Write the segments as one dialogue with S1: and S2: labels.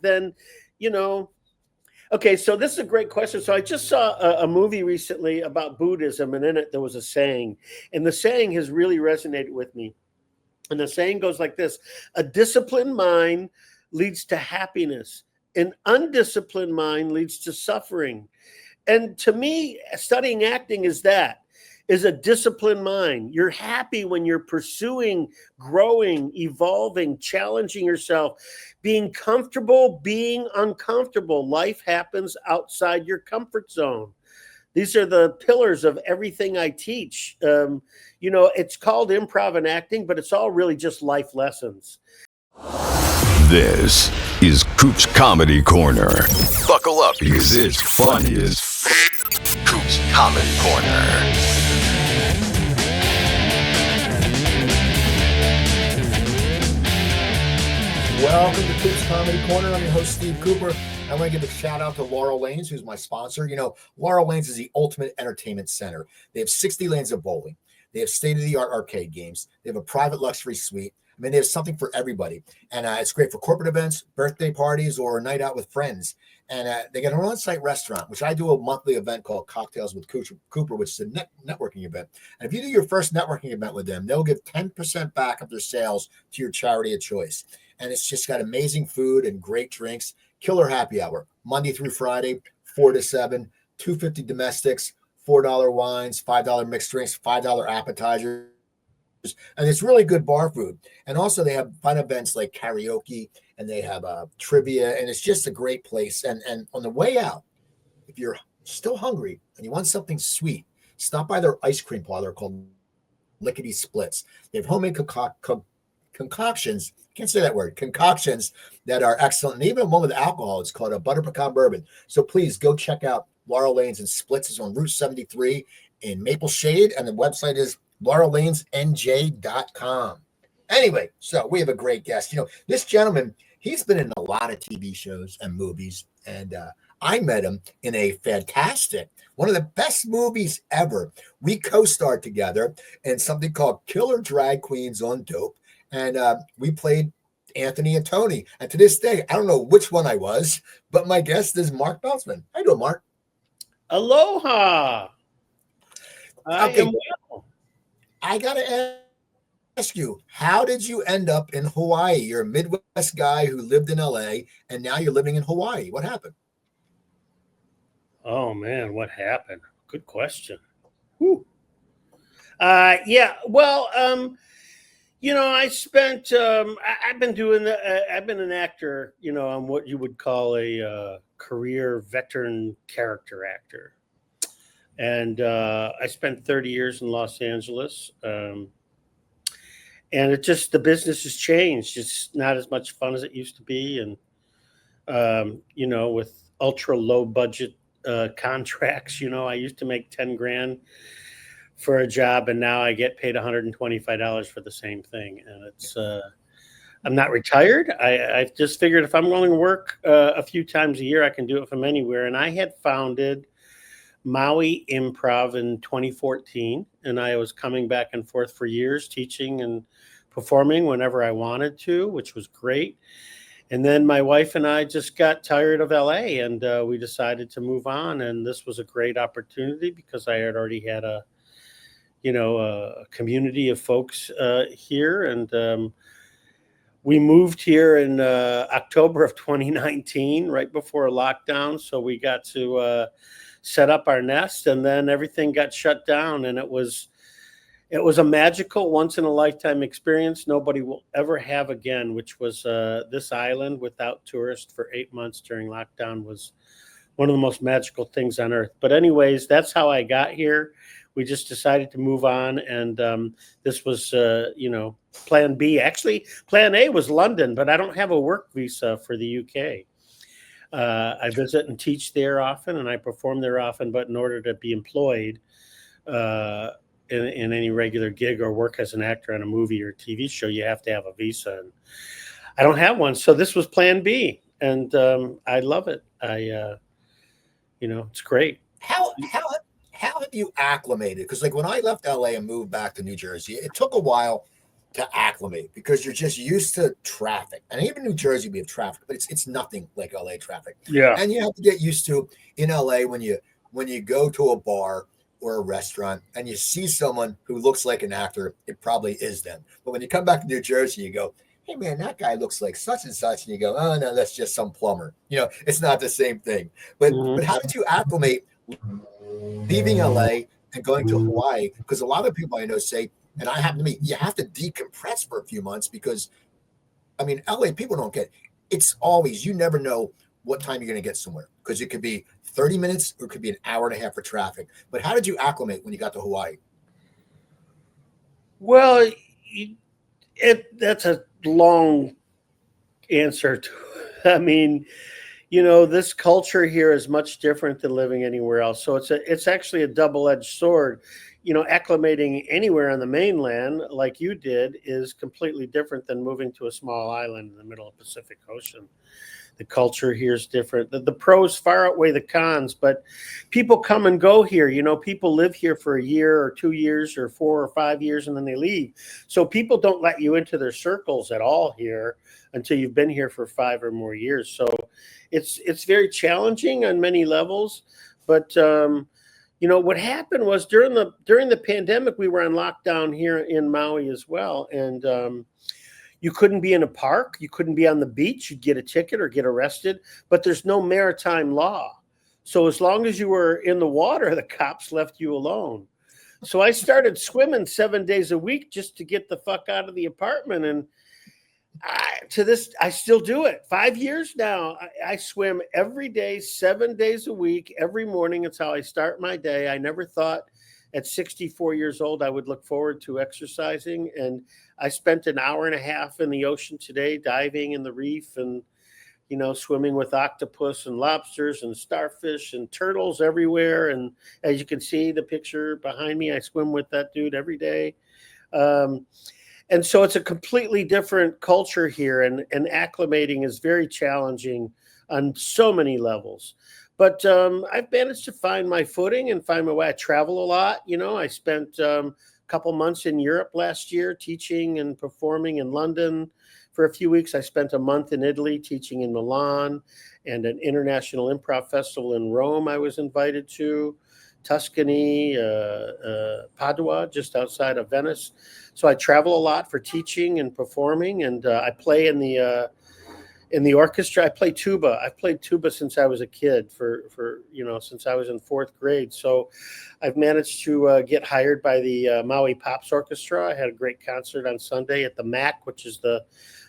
S1: then, you know, okay, so this is a great question. So I just saw a movie recently about Buddhism, and in it there was a saying, and the saying has really resonated with me. And the saying goes like this: a disciplined mind leads to happiness, an undisciplined mind leads to suffering. And to me, studying acting is a disciplined mind. You're happy when you're pursuing, growing, evolving, challenging yourself, being comfortable, being uncomfortable. Life happens outside your comfort zone. These are the pillars of everything I teach. It's called improv and acting, but it's all really just life lessons.
S2: This is Coop's Comedy Corner. Buckle up because it's funny as Coop's Comedy Corner.
S3: Welcome to Coop's Comedy Corner. I'm your host, Steve Cooper. I want to give a shout out to Laurel Lanes, who's my sponsor. You know, Laurel Lanes is the ultimate entertainment center. They have 60 lanes of bowling. They have state-of-the-art arcade games. They have a private luxury suite. I mean, there's something for everybody. And it's great for corporate events, birthday parties, or a night out with friends. And they got an on-site restaurant, which I do a monthly event called Cocktails with Cooper, which is a networking event. And if you do your first networking event with them, they'll give 10% back of their sales to your charity of choice. And it's just got amazing food and great drinks. Killer happy hour, Monday through Friday, 4 to 7, $2.50 domestics, $4 wines, $5 mixed drinks, $5 appetizers. And it's really good bar food. And also they have fun events like karaoke, and they have trivia, and it's just a great place. And on the way out, if you're still hungry and you want something sweet, stop by their ice cream parlor called Lickety Splits. They have homemade concoctions. Can't say that word. Concoctions that are excellent. And even one with alcohol. It's called a butter pecan bourbon. So please go check out Laurel Lanes and Splits. Is on Route 73 in Maple Shade, and the website is laurellanenj.com. Anyway, so we have a great guest. You know, this gentleman, he's been in a lot of TV shows and movies, and I met him in a fantastic, one of the best movies ever. We co-starred together in something called Killer Drag Queens on Dope, and we played Anthony and Tony. And to this day, I don't know which one I was, but my guest is Mark Beltzman. How you doing, Mark?
S1: Aloha. I am well.
S3: I got to ask you, how did you end up in Hawaii? You're a Midwest guy who lived in LA, and now you're living in Hawaii. What happened?
S1: Oh, man, what happened? Good question. Whew. Yeah, well, I spent, I've been an actor, I'm what you would call a career veteran character actor. And I spent 30 years in Los Angeles. And the business has changed. It's not as much fun as it used to be. And, with ultra low budget contracts, I used to make 10 grand for a job, and now I get paid $125 for the same thing. And it's, I'm not retired. I've just figured if I'm willing to work a few times a year, I can do it from anywhere. And I had founded Maui Improv in 2014, and I was coming back and forth for years, teaching and performing whenever I wanted to, which was great. And then my wife and I just got tired of LA, and we decided to move on. And this was a great opportunity because I had already had a community of folks here. And we moved here in October of 2019, right before lockdown. So we got to set up our nest, and then everything got shut down. And it was a magical, once in a lifetime experience nobody will ever have again, which was this island without tourists for 8 months during lockdown was one of the most magical things on earth. But anyways, that's how I got here. We just decided to move on, and this was, plan B. Actually, plan A was London, but I don't have a work visa for the UK. I visit and teach there often, and I perform there often, but in order to be employed in any regular gig or work as an actor on a movie or TV show, you have to have a visa. And I don't have one, so this was plan B, and I love it. It's great.
S3: How have you acclimated? Because like when I left LA and moved back to New Jersey, it took a while to acclimate because you're just used to traffic. And even New Jersey, we have traffic, but it's nothing like LA traffic.
S1: Yeah.
S3: And you have to get used to in LA when you go to a bar or a restaurant and you see someone who looks like an actor, it probably is them. But when you come back to New Jersey, you go, hey man, that guy looks like such and such, and you go, oh no, that's just some plumber. It's not the same thing. But
S1: Mhm.
S3: how did you acclimate leaving LA and going to Hawaii? Because a lot of people I know say, and I happen to be, you have to decompress for a few months because, I mean, LA people don't get, it's always, you never know what time you're going to get somewhere because it could be 30 minutes or it could be an hour and a half for traffic. But how did you acclimate when you got to Hawaii?
S1: Well, that's a long answer to. I mean, this culture here is much different than living anywhere else. So it's actually a double-edged sword. Acclimating anywhere on the mainland like you did is completely different than moving to a small island in the middle of the Pacific Ocean. The culture here is different. The pros far outweigh the cons, but people come and go here. People live here for a year or 2 years or 4 or 5 years, and then they leave. So people don't let you into their circles at all here until you've been here for 5 or more years. So it's very challenging on many levels. But what happened was during the pandemic, we were on lockdown here in Maui as well, and you couldn't be in a park. You couldn't be on the beach. You'd get a ticket or get arrested. But there's no maritime law. So as long as you were in the water, the cops left you alone. So I started swimming 7 days a week just to get the fuck out of the apartment. And I still do it. 5 years now. I swim every day, 7 days a week, every morning. It's how I start my day. I never thought at 64 years old I would look forward to exercising. And I spent an hour and a half in the ocean today, diving in the reef and, swimming with octopus and lobsters and starfish and turtles everywhere. And as you can see the picture behind me, I swim with that dude every day. And so it's a completely different culture here, and acclimating is very challenging on so many levels. But I've managed to find my footing and find my way. I travel a lot. I spent a couple months in Europe last year teaching and performing in London for a few weeks. I spent a month in Italy teaching in Milan, and an international improv festival in Rome I was invited to, Tuscany, Padua, just outside of Venice. So I travel a lot for teaching and performing, and I play in the orchestra. I play tuba. I've played tuba since I was a kid, since I was in 4th grade. So I've managed to get hired by the Maui Pops Orchestra. I had a great concert on Sunday at the MAC, which is the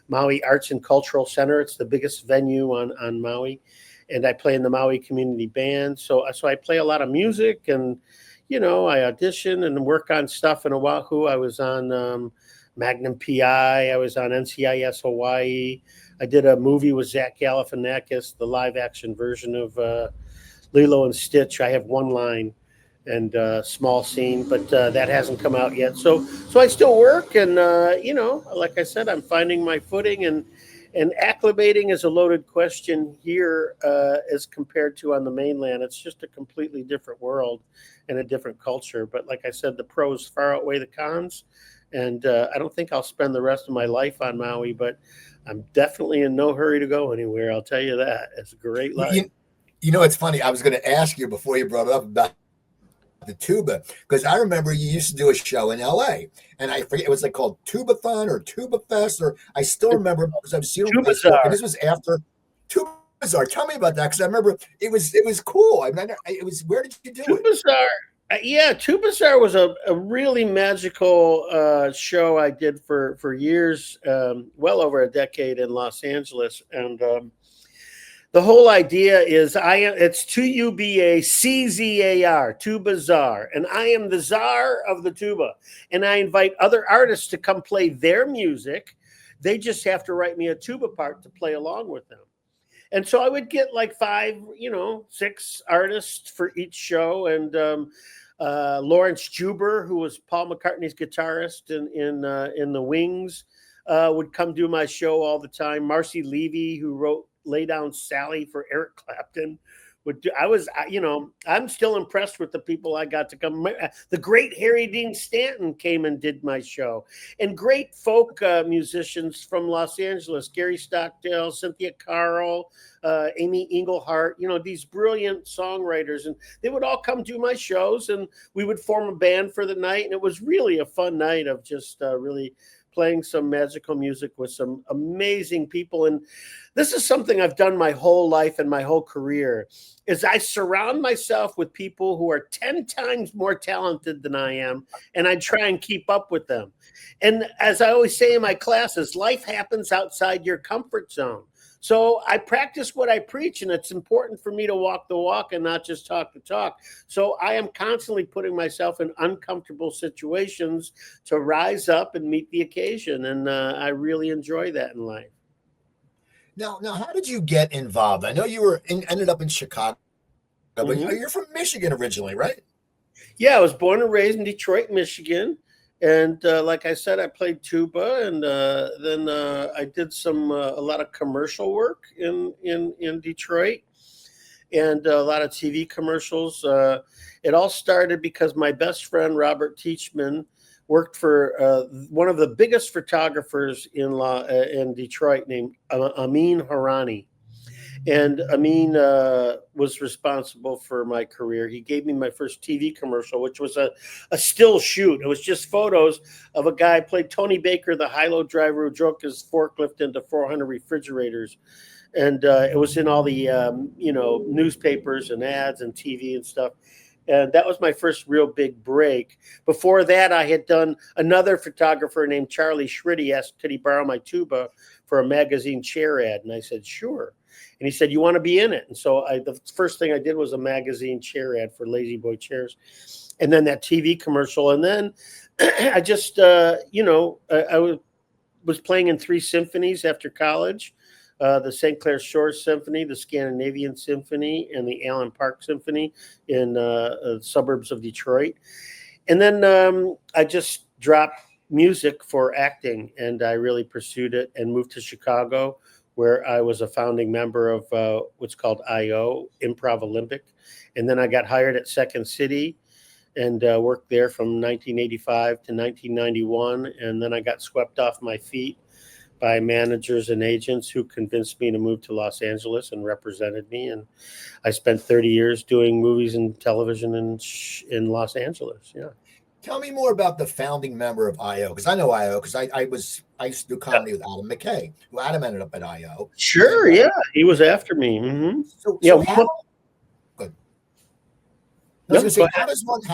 S1: Maui Arts and Cultural Center. It's the biggest venue on Maui. And I play in the Maui Community Band. So I play a lot of music, and I audition and work on stuff in Oahu. I was on Magnum PI. I was on NCIS Hawaii. I did a movie with Zach Galifianakis, the live action version of Lilo and Stitch. I have one line and a small scene, but that hasn't come out yet. So I still work, and like I said, I'm finding my footing, and acclimating is a loaded question here as compared to on the mainland. It's just a completely different world and a different culture. But like I said, the pros far outweigh the cons. And I don't think I'll spend the rest of my life on Maui, but I'm definitely in no hurry to go anywhere. I'll tell you that. It's a great life.
S3: It's funny. I was going to ask you before you brought it up about the tuba, because I remember you used to do a show in LA, and I forget, it was like called Tubathon or Tuba Fest, or I still remember because I've seen it on Facebook, and this was after Tuba Bazaar. Tell me about that, because I remember it was cool. I mean, it was, where did you do it?
S1: Tubazar was a really magical show I did for years, well over a decade in Los Angeles, and the whole idea is it's Tubaczar, Tubazar, and I am the czar of the tuba, and I invite other artists to come play their music. They just have to write me a tuba part to play along with them. And so I would get like 5, 6 artists for each show. And Lawrence Juber, who was Paul McCartney's guitarist in the Wings, would come do my show all the time. Marcy Levy, who wrote Lay Down Sally for Eric Clapton, would do. I'm still impressed with the people I got to come. The great Harry Dean Stanton came and did my show, and great folk musicians from Los Angeles, Gary Stockdale, Cynthia Carroll, Amy Englehart, these brilliant songwriters, and they would all come do my shows, and we would form a band for the night, and it was really a fun night of just really playing some magical music with some amazing people. And this is something I've done my whole life and my whole career, is I surround myself with people who are 10 times more talented than I am, and I try and keep up with them. And as I always say in my classes, life happens outside your comfort zone. So I practice what I preach, and it's important for me to walk the walk and not just talk the talk. So I am constantly putting myself in uncomfortable situations to rise up and meet the occasion. And I really enjoy that in life.
S3: Now, how did you get involved? I know you ended up in Chicago, but you're from Michigan originally, right?
S1: Yeah, I was born and raised in Detroit, Michigan. And like I said, I played tuba, and then I did a lot of commercial work in Detroit, and a lot of TV commercials. It all started because my best friend Robert Teachman worked for one of the biggest photographers in Detroit named Amin Harani. And Amin was responsible for my career. He gave me my first TV commercial, which was a still shoot. It was just photos of a guy played Tony Baker, the high-low driver who drove his forklift into 400 refrigerators. And it was in all the, newspapers and ads and TV and stuff. And that was my first real big break. Before that, I had done another photographer named Charlie Schritty asked, could he borrow my tuba for a magazine chair ad? And I said, sure. And he said, you want to be in it? And so the first thing I did was a magazine chair ad for Lazy Boy chairs. And then that TV commercial. And then I just, I was playing in 3 symphonies after college. The St. Clair Shores Symphony, the Scandinavian Symphony, and the Allen Park Symphony in suburbs of Detroit. And then I just dropped music for acting, and I really pursued it and moved to Chicago, where I was a founding member of what's called IO, Improv Olympic. And then I got hired at Second City and worked there from 1985 to 1991. And then I got swept off my feet by managers and agents who convinced me to move to Los Angeles and represented me. And I spent 30 years doing movies and television in Los Angeles. Yeah.
S3: Tell me more about the founding member of IO, because I know IO because I used to do comedy with Adam McKay, who Adam ended up at IO.
S1: Sure, yeah, he was after me. Mm-hmm.
S3: So good. I was going to say, how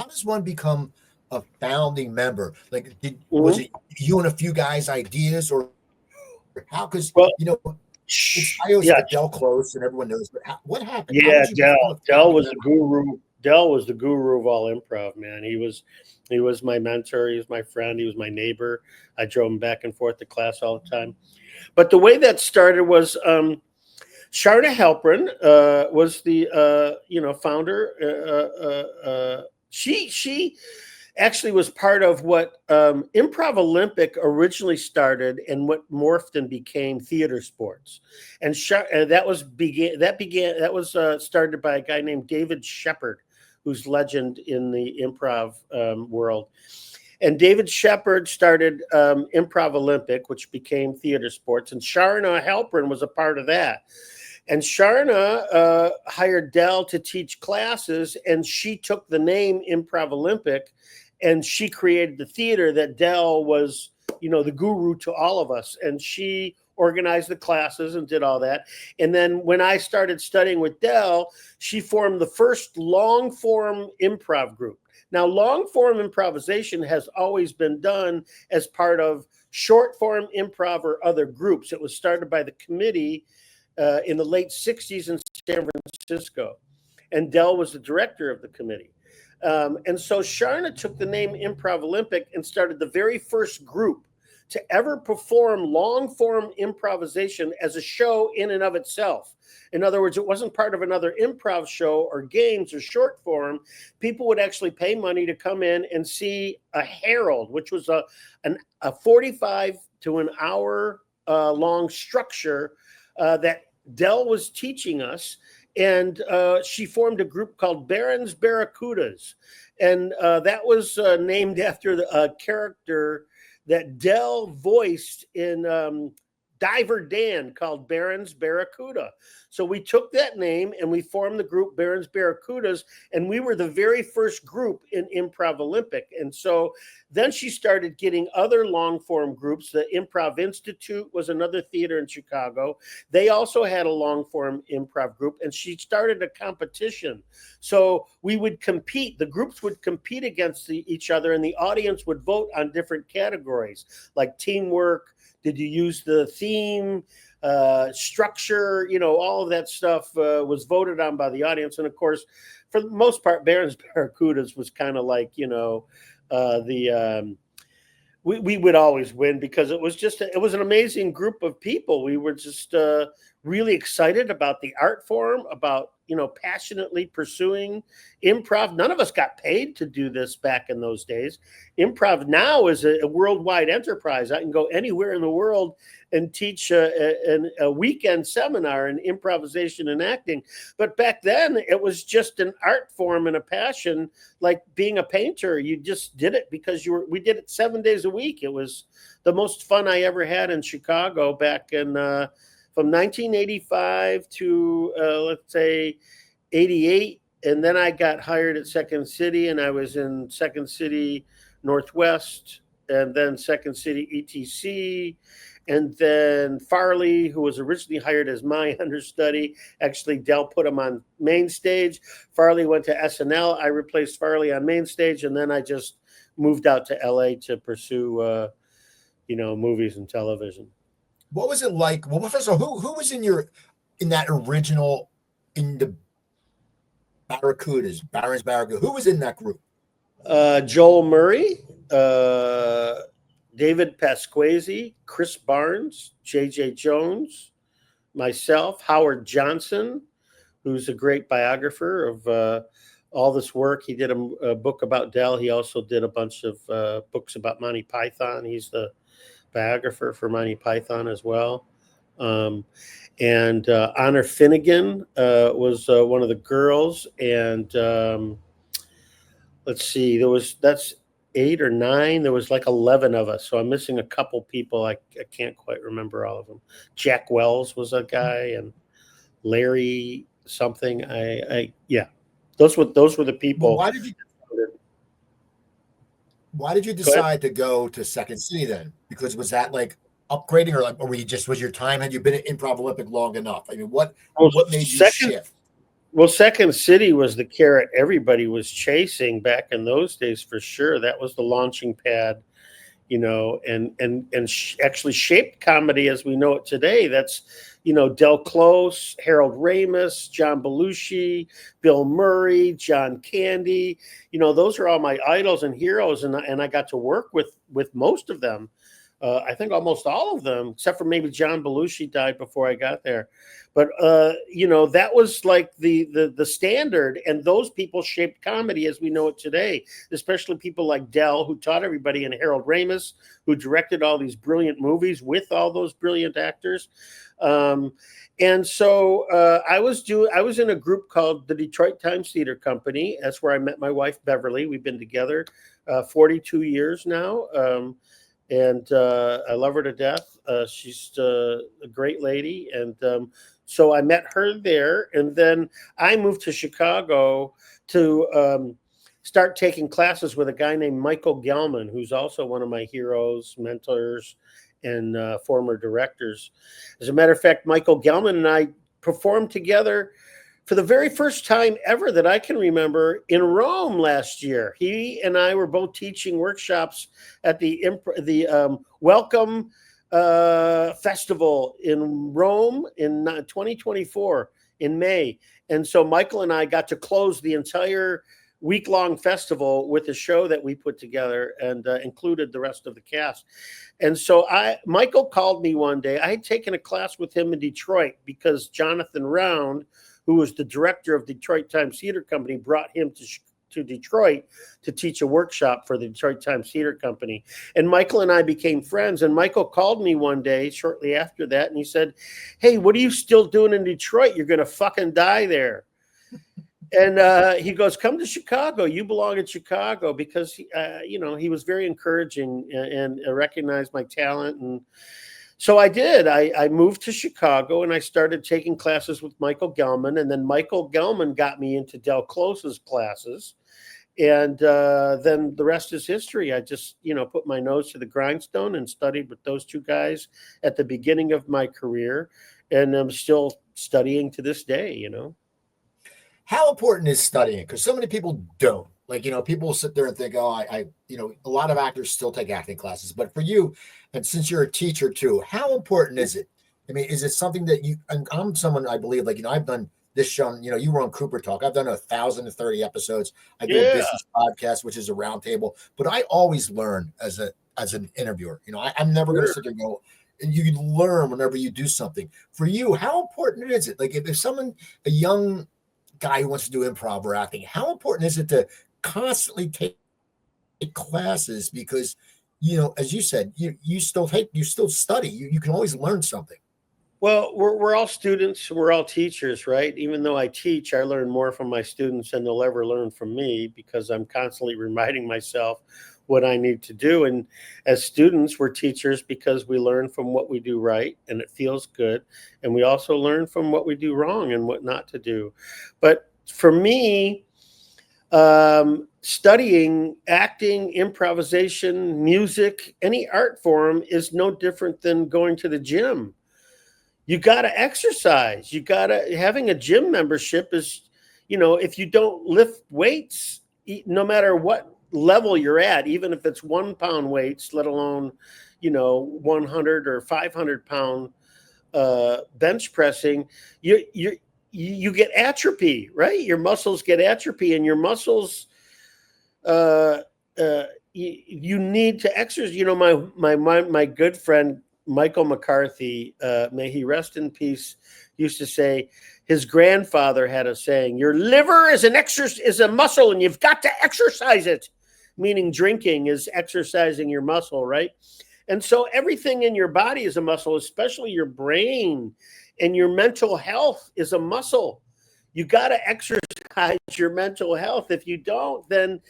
S3: does one become a founding member? Like, was it you and a few guys' ideas, or how? Because it's IO's Del Close, and everyone knows. But what happened?
S1: Yeah, Del was the guru. Del was the guru of all improv, man. He was my mentor. He was my friend. He was my neighbor. I drove him back and forth to class all the time. But the way that started was Sharna Halpern was the founder. She actually was part of what Improv Olympic originally started and what morphed and became theater sports. And that was started by a guy named David Shepard, who's legend in the improv world. And David Shepard started Improv Olympic, which became theater sports. And Sharna Halpern was a part of that. And Sharna hired Del to teach classes, and she took the name Improv Olympic, and she created the theater that Del was, the guru to all of us. And she organized the classes and did all that. And then when I started studying with Del, she formed the first long-form improv group. Now, long-form improvisation has always been done as part of short-form improv or other groups. It was started by the committee in the late 60s in San Francisco. And Del was the director of the committee. And so Sharna took the name Improv Olympic and started the very first group to ever perform long-form improvisation as a show in and of itself. In other words, it wasn't part of another improv show or games or short form. People would actually pay money to come in and see a Herald, which was a 45 to an hour long structure that Del was teaching us. and she formed a group called Baron's Barracudas, and that was named after a character that Dell voiced in Diver Dan called Baron's Barracuda. So we took that name and we formed the group Baron's Barracudas, and we were the very first group in Improv Olympic. And so then she started getting other long form groups. The Improv Institute was another theater in Chicago. They also had a long form improv group, and she started a competition. So we would compete, the groups would compete against each other, and the audience would vote on different categories like teamwork. Did you use the theme, structure? All of that stuff was voted on by the audience. And of course, for the most part, Baron's Barracudas was kind of like, we would always win because it was an amazing group of people. We were just really excited about the art form, about passionately pursuing improv. None of us got paid to do this back in those days. Improv now is a worldwide enterprise. I can go anywhere in the world and teach a weekend seminar in improvisation and acting. But back then, it was just an art form and a passion, like being a painter. You just did it because we did it 7 days a week. It was the most fun I ever had in Chicago back in from 1985 to let's say 88. And then I got hired at Second City, and I was in Second City Northwest, and then Second City ETC, and then Farley, who was originally hired as my understudy. Actually, Dell put him on main stage. Farley went to SNL. I replaced Farley on main stage, and then I just moved out to LA to pursue, movies and television.
S3: What was it like? Well, first of all, who was in that original, in the Barracudas, Baron's Barracuda? Who was in that group?
S1: Joel Murray, David Pasquesi, Chris Barnes, J.J. Jones, myself, Howard Johnson, who's a great biographer of all this work. He did a book about Dell. He also did a bunch of books about Monty Python. He's the biographer for Monty Python as well. And Honor Finnegan was one of the girls. And let's see, that's 8 or 9. There was like 11 of us. So I'm missing a couple people. I can't quite remember all of them. Jack Wells was a guy, and Larry something. Those were the people.
S3: Well, why did you decide to go to Second City then? Because was that like upgrading, or was your time, had you been at Improv Olympic long enough? I mean, what made you shift?
S1: Well, Second City was the carrot everybody was chasing back in those days, for sure. That was the launching pad, actually shaped comedy as we know it today. That's, Del Close, Harold Ramis, John Belushi, Bill Murray, John Candy. Those are all my idols and heroes, and I got to work with most of them. I think almost all of them, except for maybe John Belushi died before I got there. But, that was like the standard, and those people shaped comedy as we know it today, especially people like Dell, who taught everybody, and Harold Ramis, who directed all these brilliant movies with all those brilliant actors. And so I was in a group called the Detroit Times Theater Company. That's where I met my wife, Beverly. We've been together 42 years now. And I love her to death. She's a great lady. And so I met her there. And then I moved to Chicago to start taking classes with a guy named Michael Gelman, who's also one of my heroes, mentors, and former directors. As a matter of fact, Michael Gelman and I performed together for the very first time ever that I can remember in Rome last year. He and I were both teaching workshops at the Welcome Festival in Rome in 2024 in May. And so Michael and I got to close the entire week-long festival with a show that we put together and included the rest of the cast. And so Michael called me one day. I had taken a class with him in Detroit because Jonathan Round, who was the director of Detroit Times Theater Company, brought him to Detroit to teach a workshop for the Detroit Times Theater Company. And Michael and I became friends. And Michael called me one day shortly after that, and he said, "Hey, what are you still doing in Detroit? You're going to fucking die there." And he goes, "Come to Chicago. You belong in Chicago," because he was very encouraging and recognized my talent. And so I did. I moved to Chicago and I started taking classes with Michael Gelman. And then Michael Gelman got me into Del Close's classes. And then the rest is history. I just, put my nose to the grindstone and studied with those two guys at the beginning of my career. And I'm still studying to this day.
S3: How important is studying? Because so many people don't. Like, people sit there and think, oh, a lot of actors still take acting classes. But for you, and since you're a teacher too, how important is it? I mean, is it something that I'm someone, I believe, like, I've done this show, you were on Cooper Talk. I've done 1,030 episodes. I do a business podcast, which is a roundtable. But I always learn as an interviewer. I'm never going to sit there and go, and you can learn whenever you do something. For you, how important is it? Like, if someone, a young guy who wants to do improv or acting, how important is it to constantly take classes? Because as you said, you still study, you can always learn something.
S1: Well, we're all students, we're all teachers, right? Even though I teach, I learn more from my students than they'll ever learn from me, because I'm constantly reminding myself what I need to do. And as students, we're teachers because we learn from what we do right and it feels good. And we also learn from what we do wrong and what not to do. But for me, studying acting, improvisation, music, any art form is no different than going to the gym. You got to exercise. Having a gym membership is, if you don't lift weights, no matter what level you're at, even if it's 1 pound weights, let alone, 100 or 500 pound bench pressing, you get atrophy, right? Your muscles get atrophy, and your muscles, you need to exercise. My good friend Michael McCarthy, may he rest in peace, used to say his grandfather had a saying: "Your liver is a muscle, and you've got to exercise it." Meaning drinking is exercising your muscle, right? And so everything in your body is a muscle, especially your brain, and your mental health is a muscle. You got to exercise your mental health. If you don't, then,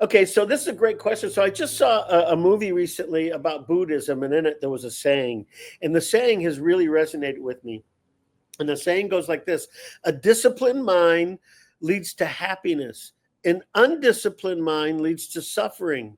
S1: Okay, so this is a great question. So I just saw a movie recently about Buddhism, and in it there was a saying, and the saying has really resonated with me. And the saying goes like this: a disciplined mind leads to happiness. An undisciplined mind leads to suffering.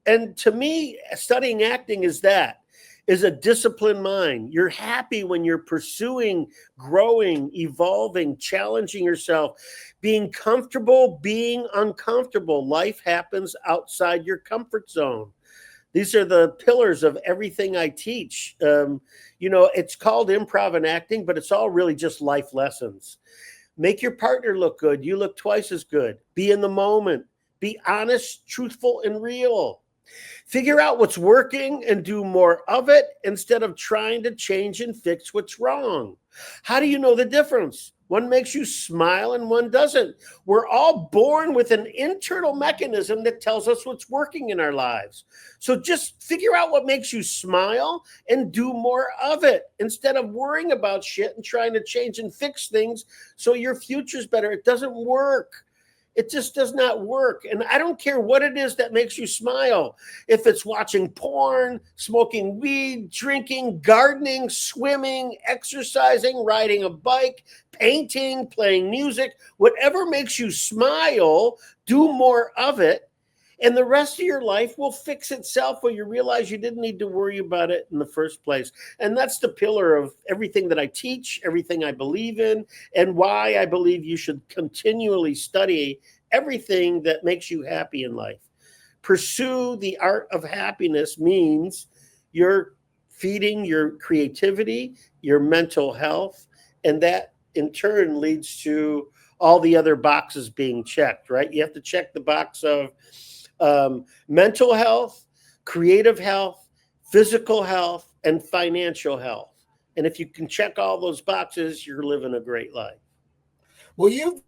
S1: And to me, studying acting is a disciplined mind. You're happy when you're pursuing, growing, evolving, challenging yourself, being comfortable, being uncomfortable. Life happens outside your comfort zone. These are the pillars of everything I teach. It's called improv and acting, but it's all really just life lessons. Make your partner look good. You look twice as good. Be in the moment. Be honest, truthful, and real. Figure out what's working and do more of it instead of trying to change and fix what's wrong. How do you know the difference? One makes you smile and one doesn't. We're all born with an internal mechanism that tells us what's working in our lives. So just figure out what makes you smile and do more of it instead of worrying about shit and trying to change and fix things so your future's better. It doesn't work. It just does not work. And I don't care what it is that makes you smile. If it's watching porn, smoking weed, drinking, gardening, swimming, exercising, riding a bike, painting, playing music, whatever makes you smile, do more of it. And the rest of your life will fix itself when you realize you didn't need to worry about it in the first place. And that's the pillar of everything that I teach, everything I believe in, and why I believe you should continually study everything that makes you happy in life. Pursue the art of happiness means you're feeding your creativity, your mental health, and that in turn leads to all the other boxes being checked, right? You have to check the box of mental health, creative health, physical health, and financial health. And if you can check all those boxes, you're living a great life.
S3: Well, you've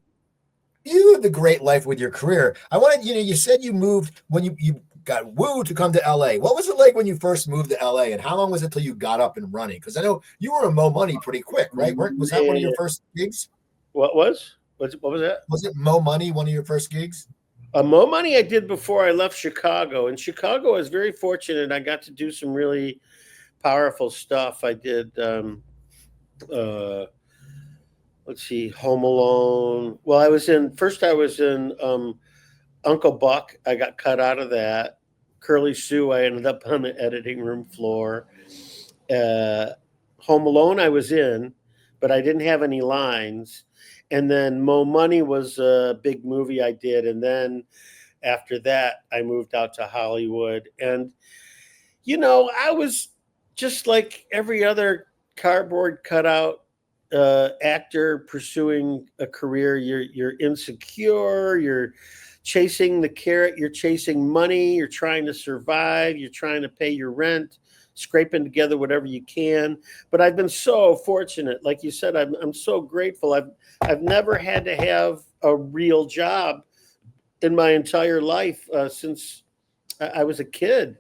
S3: you lived a great life with your career. I wanted, you said you moved when you got wooed to come to LA. What was it like when you first moved to LA, and how long was it till you got up and running? Because I know you were a Mo Money pretty quick, right? Was that one of your
S1: Man,
S3: first gigs?
S1: what was? What was that?
S3: Was it Mo Money one of your first gigs?
S1: Mo Money I did before I left Chicago. In Chicago, I was very fortunate. I got to do some really powerful stuff. I did, uh, let's see, Home Alone. Well, I was in Uncle Buck. I got cut out of that. Curly Sue, I ended up on the editing room floor. Uh, Home Alone, I was in, but I didn't have any lines. And then Mo Money was a big movie I did. And then after that, I moved out to Hollywood. And, I was just like every other cardboard cutout actor pursuing a career. You're insecure. You're chasing the carrot. You're chasing money. You're trying to survive. You're trying to pay your rent, scraping together whatever you can. But I've been so fortunate. Like you said, I'm so grateful. I've never had to have a real job in my entire life since I was a kid.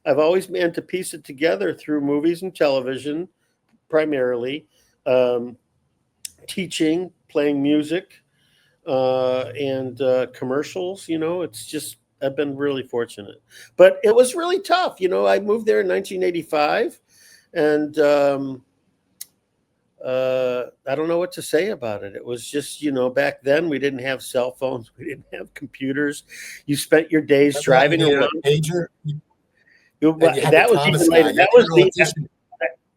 S1: I've always managed to piece it together through movies and television, primarily, um, teaching, playing music, and commercials. It's just I've been really fortunate, but it was really tough. I moved there in 1985, and I don't know what to say about it. It was just, back then we didn't have cell phones, we didn't have computers. You spent your days
S3: Remember how you
S1: driving
S3: needed
S1: around.
S3: a pager and you had the
S1: That was
S3: Thomas
S1: even
S3: guy.
S1: later.
S3: You had to audition.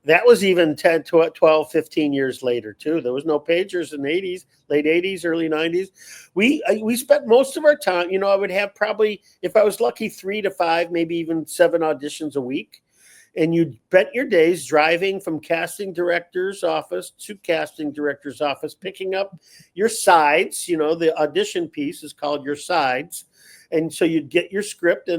S1: That was even 10, 12, 15 years later too. There was no pagers in the 80s, late 80s, early 90s. We spent most of our time, I would have probably, if I was lucky, 3 to 5, maybe even 7 auditions a week. And you spent your days driving from casting director's office to casting director's office, picking up your sides. The audition piece is called your sides. And so you'd get your script,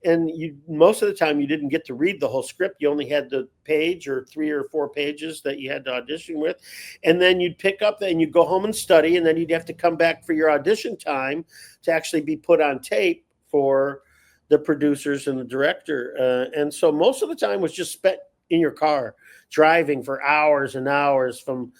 S1: and you, most of the time, you didn't get to read the whole script. You only had the page or 3 or 4 pages that you had to audition with. And then you'd pick up and you'd go home and study, and then you'd have to come back for your audition time to actually be put on tape for the producers and the director. And so most of the time was just spent in your car, driving for hours and hours from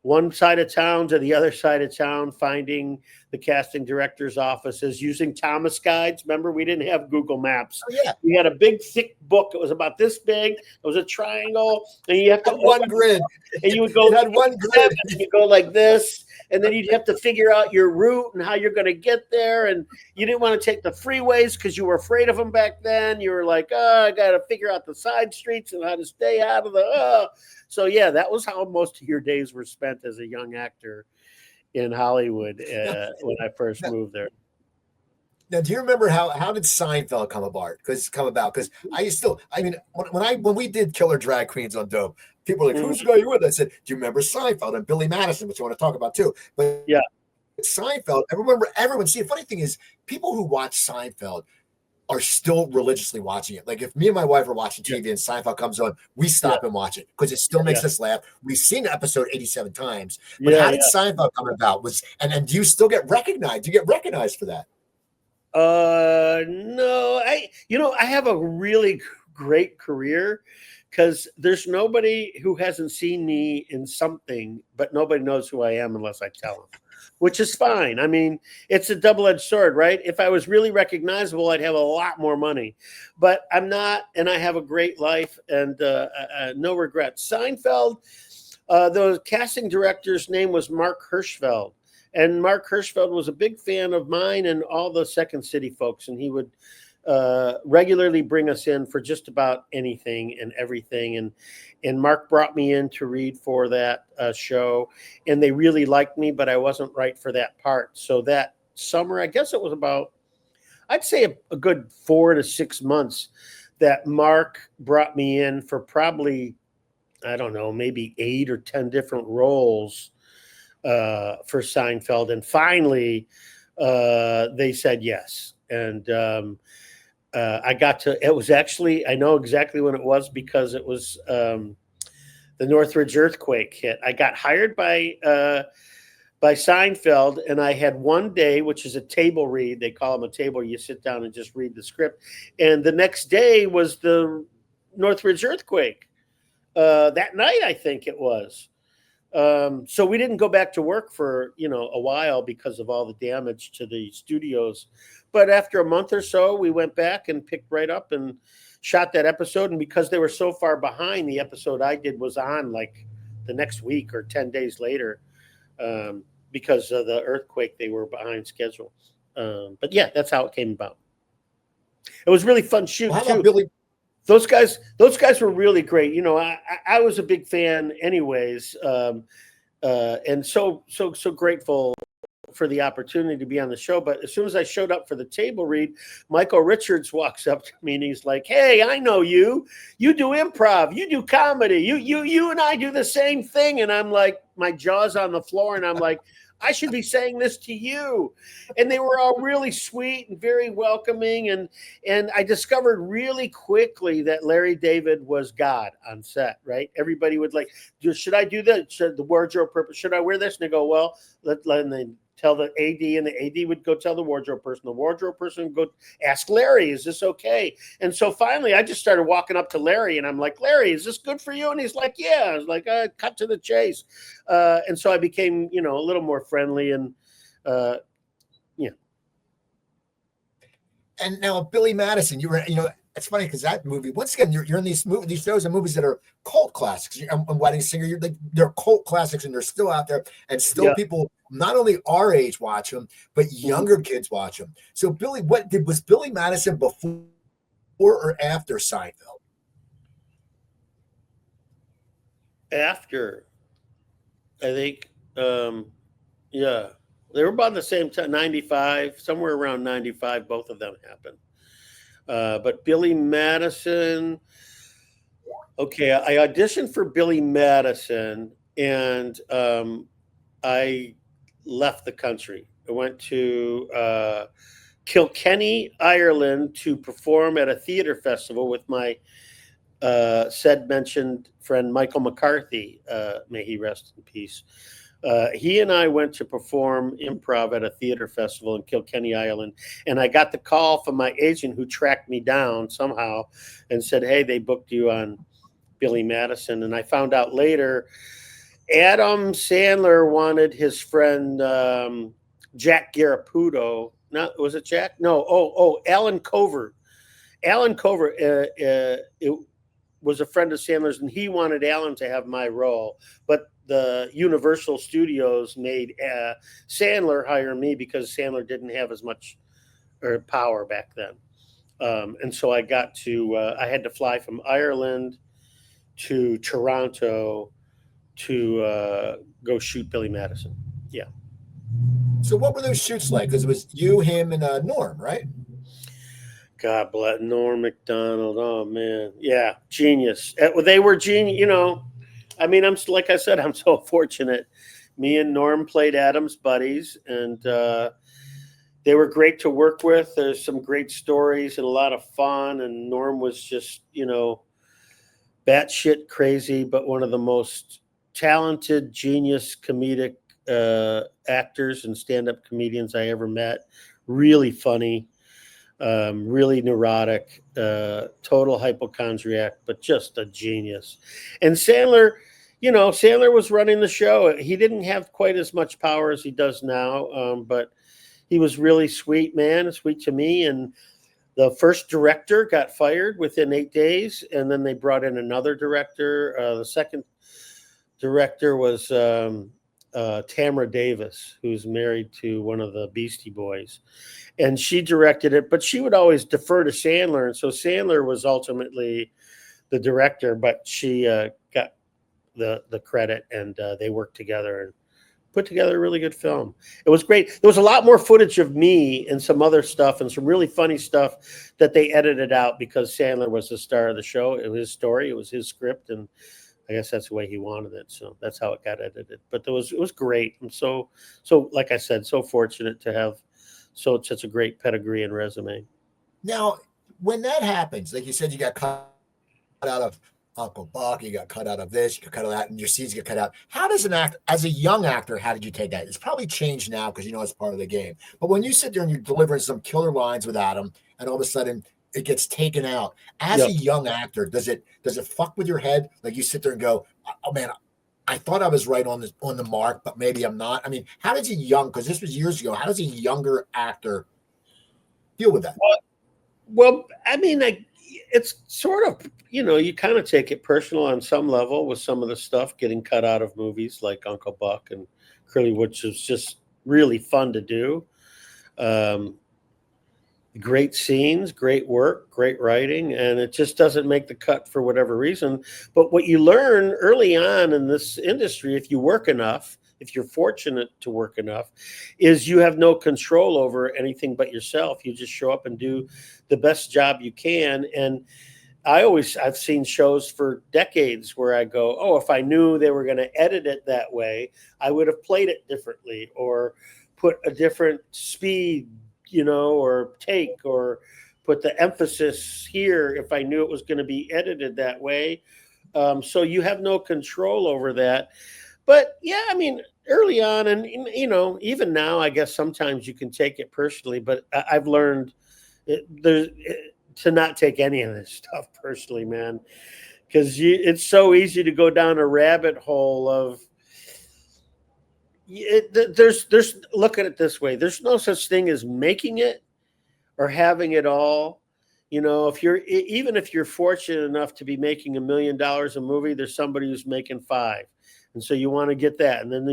S1: one side of town to the other side of town, finding the casting director's offices, using Thomas guides. Remember, we didn't have Google Maps.
S3: Oh, yeah.
S1: We had a big, thick book. It was about this big. It was a triangle, and you have to
S3: One grid.
S1: and you would go.
S3: It had one grid.
S1: And you go like this, and then you'd have to figure out your route and how you're going to get there. And you didn't want to take the freeways because you were afraid of them back then. You were like, oh, I got to figure out the side streets and how to stay out of the. So yeah, that was how most of your days were spent as a young actor in Hollywood when I first moved there.
S3: Now, do you remember how did Seinfeld come about? Because when we did Killer Drag Queens on Dope, people were like, "Who's the guy you with?" I said, "Do you remember Seinfeld and Billy Madison?" Which I want to talk about too. But
S1: Yeah,
S3: Seinfeld, I remember everyone. See, the funny thing is, people who watch Seinfeld are still religiously watching it. Like if me and my wife are watching TV and Seinfeld comes on, we stop and watch it because it still makes us laugh. We've seen the episode 87 times. But how did Seinfeld come about? And do you still get recognized? Do you get recognized for that?
S1: No, I have a really great career because there's nobody who hasn't seen me in something, but nobody knows who I am unless I tell them, which is fine. I mean, it's a double-edged sword, right? If I was really recognizable, I'd have a lot more money, but I'm not, and I have a great life and no regrets. Seinfeld, the casting director's name was Mark Hirschfeld. And Mark Hirschfeld was a big fan of mine and all the Second City folks, and he would regularly bring us in for just about anything and everything. And Mark brought me in to read for that show, and they really liked me, but I wasn't right for that part. So that summer, I guess it was about, I'd say a good 4 to 6 months that Mark brought me in for probably, I don't know, maybe 8 or 10 different roles for Seinfeld. And finally, they said yes. And I got to, it was actually, I know exactly when it was because it was the Northridge earthquake hit. I got hired by by Seinfeld, and I had one day, which is a table read. They call them a table. You sit down and just read the script. And the next day was the Northridge earthquake. That night, I think it was. So we didn't go back to work for a while because of all the damage to the studios. But after a month or so, we went back and picked right up and shot that episode. And because they were so far behind, the episode I did was on like the next week or 10 days later. Because of the earthquake, they were behind schedule. But yeah, that's how it came about. It was really fun shooting
S3: Well, how about
S1: too.
S3: Billy?
S1: Those guys were really great. I was a big fan, anyways, and so grateful for the opportunity to be on the show. But as soon as I showed up for the table read, Michael Richards walks up to me and he's like, "Hey, I know you. You do improv. You do comedy. You and I do the same thing." And I'm like, my jaw's on the floor, and I'm like, I should be saying this to you. And they were all really sweet and very welcoming. And I discovered really quickly that Larry David was God on set, right? Everybody would like, should I do that? Should the wardrobe purpose? Should I wear this? And they go, well, and they tell the AD, and the AD would go tell the wardrobe person. The wardrobe person would go ask Larry, is this okay? And so finally, I just started walking up to Larry, and I'm like, Larry, is this good for you? And he's like, yeah. I was like, cut to the chase. And so I became, a little more friendly and, yeah.
S3: And now Billy Madison, you were, it's funny because that movie, once again, you're in these shows and movies that are cult classics. I'm Wedding Singer, they're cult classics, and they're still out there, and still people not only our age watch them, but younger kids watch them. So Billy, was Billy Madison before or after Seinfeld?
S1: After, I think, yeah, they were about the same time, 95, somewhere around 95, both of them happened. But Billy Madison, okay, I auditioned for Billy Madison, and I left the country. I went to Kilkenny, Ireland, to perform at a theater festival with my said mentioned friend Michael McCarthy, may he rest in peace. He and I went to perform improv at a theater festival in Kilkenny, Ireland, and I got the call from my agent, who tracked me down somehow and said, hey, they booked you on Billy Madison. And I found out later Adam Sandler wanted his friend Jack Garaputo. Was it Jack? No. Alan Covert. Alan Covert it was a friend of Sandler's, and he wanted Alan to have my role. But the Universal Studios made Sandler hire me because Sandler didn't have as much power back then. And so I got to, I had to fly from Ireland to Toronto to go shoot Billy Madison. Yeah.
S3: So what were those shoots like? Because it was you, him, and Norm, right?
S1: God bless Norm Macdonald. Oh man, yeah, genius. They were genius. I mean, like I said, I'm so fortunate. Me and Norm played Adam's buddies, and they were great to work with. There's some great stories and a lot of fun. And Norm was just, batshit crazy, but one of the most talented, genius comedic actors and stand-up comedians I ever met. Really funny, really neurotic, total hypochondriac, but just a genius. And Sandler, Sandler was running the show. He didn't have quite as much power as he does now, but he was really sweet, man, sweet to me. And the first director got fired within 8 days, and then they brought in another director. The second director was Tamra Davis, who's married to one of the Beastie Boys. And she directed it, but she would always defer to Sandler. And so Sandler was ultimately the director, but she got the credit, and they worked together and put together a really good film. It was great. There was a lot more footage of me and some other stuff and some really funny stuff that they edited out because Sandler was the star of the show. It was his story. It was his script. And I guess that's the way he wanted it. So that's how it got edited. But it was great. I'm so, like I said, so fortunate to have such a great pedigree and resume.
S3: Now, when that happens, like you said, you got cut out Uncle Buck, you got cut out of this, you got cut out of that, and your scenes get cut out. How does an act, as a young actor, how did you take that? It's probably changed now because it's part of the game. But when you sit there and you're delivering some killer lines with Adam, and all of a sudden it gets taken out, as a young actor, does it fuck with your head? Like you sit there and go, oh man, I thought I was right on the mark, but maybe I'm not. I mean, how does a young, because this was years ago, how does a younger actor deal with that?
S1: Well, I mean, it's sort of, you kind of take it personal on some level with some of the stuff getting cut out of movies like Uncle Buck and Curly, which is just really fun to do. Great scenes, great work, great writing, and it just doesn't make the cut for whatever reason. But what you learn early on in this industry, if you work enough, if you're fortunate to work enough, is you have no control over anything but yourself. You just show up and do the best job you can. And I've seen shows for decades where I go, oh, if I knew they were going to edit it that way, I would have played it differently or put a different speed, or take, or put the emphasis here if I knew it was going to be edited that way. So you have no control over that. But yeah, I mean, early on, and even now, I guess sometimes you can take it personally, but I've learned to not take any of this stuff personally, man, because it's so easy to go down a rabbit hole of. There's look at it this way. There's no such thing as making it or having it all. If you're fortunate enough to be making $1 million a movie, there's somebody who's making 5. And so you want to get that. And then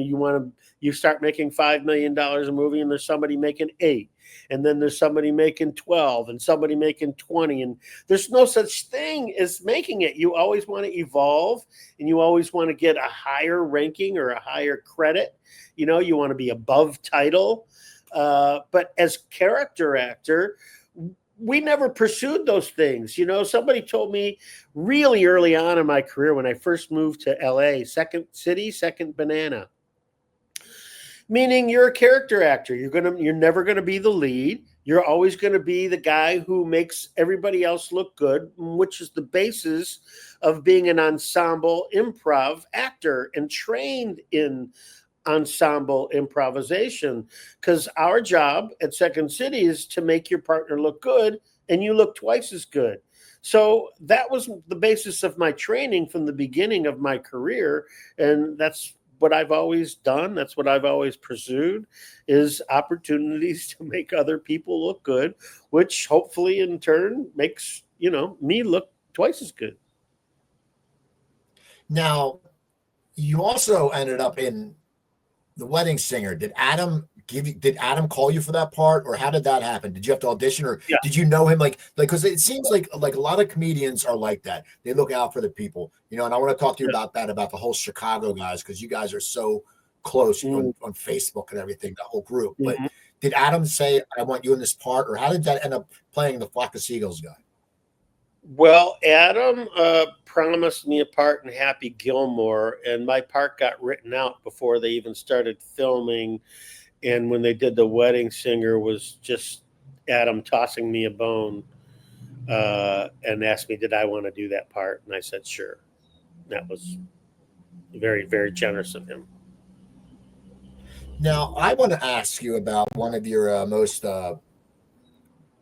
S1: you start making $5 million a movie, and there's somebody making 8. And then there's somebody making 12 and somebody making 20. And there's no such thing as making it. You always want to evolve, and you always want to get a higher ranking or a higher credit. You want to be above title. But as character actor, we never pursued those things. Somebody told me really early on in my career when I first moved to LA, second city, second banana. Meaning you're a character actor. You're never gonna be the lead. You're always gonna be the guy who makes everybody else look good, which is the basis of being an ensemble improv actor and trained in ensemble improvisation, because our job at Second City is to make your partner look good and you look twice as good. So that was the basis of my training from the beginning of my career, and that's what I've always done. That's what I've always pursued, is opportunities to make other people look good, which hopefully in turn makes me look twice as good.
S3: Now, you also ended up in The Wedding Singer. Did Adam call you for that part, or how did that happen? Did you have to audition, or did you know him? Like, because it seems like a lot of comedians are like that. They look out for the people, and I want to talk to you about that, about the whole Chicago guys, because you guys are so close on Facebook and everything, the whole group. But did Adam say, I want you in this part, or how did that end up playing the Flock of Seagulls guy?
S1: Well, Adam promised me a part in Happy Gilmore, and my part got written out before they even started filming. And when they did The Wedding Singer, was just Adam tossing me a bone and asked me, did I want to do that part? And I said, sure. That was very, very generous of him.
S3: Now, I want to ask you about one of your most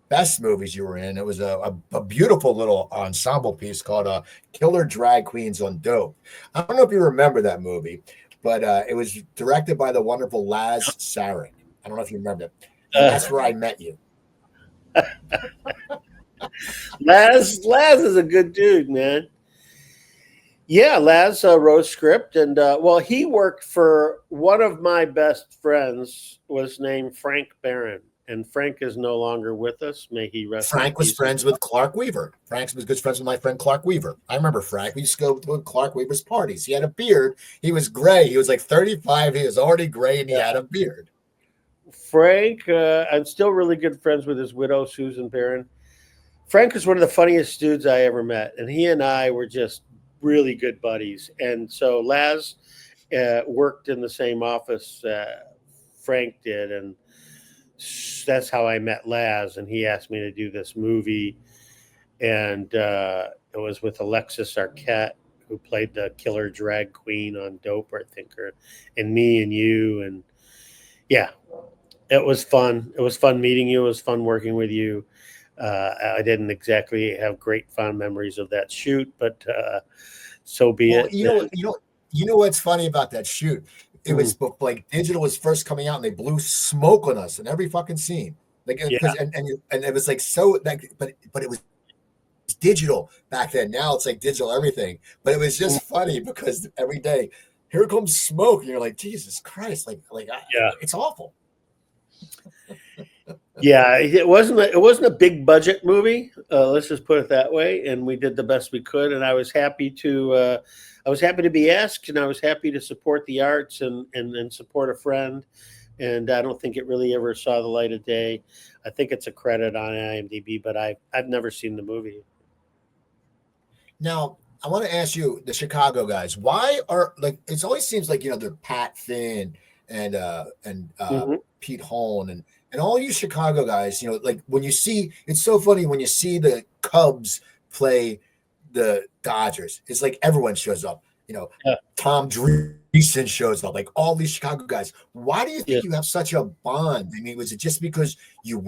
S3: best movies you were in. It was a beautiful little ensemble piece called Killer Drag Queens on Dope. I don't know if you remember that movie, but it was directed by the wonderful Laz Sarek. I don't know if you remember it. That's where I met you.
S1: Laz is a good dude, man. Yeah, Laz wrote script, and he worked for one of my best friends, was named Frank Barron. And Frank is no longer with us. May he rest.
S3: Frank was friends with Clark Weaver. Frank was good friends with my friend Clark Weaver. I remember Frank. We used to go to Clark Weaver's parties. He had a beard. He was gray. He was like 35. He was already gray, and he had a beard.
S1: Frank, I'm still really good friends with his widow, Susan Barron. Frank was one of the funniest dudes I ever met, and he and I were just really good buddies. And so Laz worked in the same office Frank did, and that's how I met Laz, and he asked me to do this movie, and It was with Alexis Arquette, who played the killer drag queen on Dope, I think, and me and you. And yeah, it was fun. It was fun meeting you. It was fun working with you. I didn't exactly have great fond memories of that shoot, but so be
S3: Well,
S1: it.
S3: you know what's funny about that shoot? It was like digital was first coming out, and they blew smoke on us in every fucking scene. Like
S1: Yeah.
S3: because and it was like so like but it was digital back then. Now it's like digital everything. But it was just funny because every day here comes smoke, and you're like, Jesus Christ,
S1: Yeah.
S3: it's awful.
S1: Yeah, it wasn't a big budget movie. Let's just put it that way. And we did the best we could. And I was happy to be asked, and I was happy to support the arts and support a friend. And I don't think it really ever saw the light of day. I think it's a credit on IMDb, but I've never seen the movie.
S3: Now, I want to ask you, the Chicago guys, why are like it always seems like they're Pat Finn and Pete Holm and all you Chicago guys, like when you see it's so funny when you see the Cubs play the Dodgers, it's like everyone shows up.
S1: Yeah.
S3: Tom Dreesen shows up, like all these Chicago guys. Why do you think
S1: Yeah.
S3: you have such a bond? I mean, was it just because you've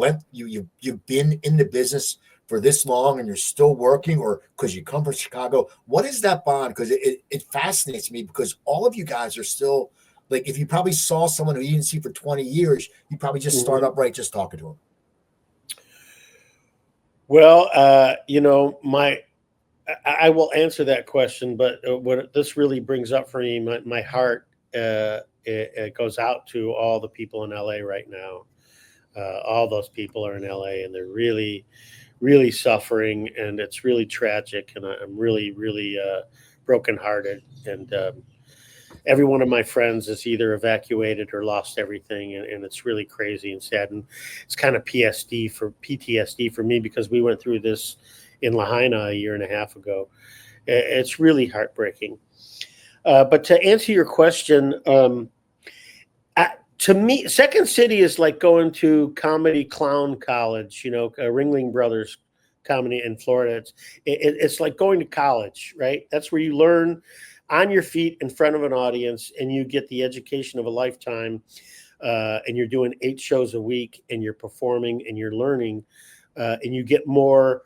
S3: been in the business for this long and you're still working, or because you come from Chicago? What is that bond? Because it fascinates me, because all of you guys are still like, if you probably saw someone who you didn't see for 20 years, you probably just start up right just talking to them.
S1: Well, I will answer that question, but what this really brings up for me, my heart, it goes out to all the people in LA right now. All those people are in LA, and they're really, really suffering, and it's really tragic. And I'm really, really brokenhearted. And every one of my friends is either evacuated or lost everything, and it's really crazy and sad. And it's kind of PTSD for me, because we went through this in Lahaina a year and a half ago. It's really heartbreaking. But to answer your question, to me, Second City is like going to comedy clown college, Ringling Brothers comedy in Florida. It's like going to college, right? That's where you learn on your feet in front of an audience, and you get the education of a lifetime. And you're doing 8 shows a week, and you're performing, and you're learning, and you get more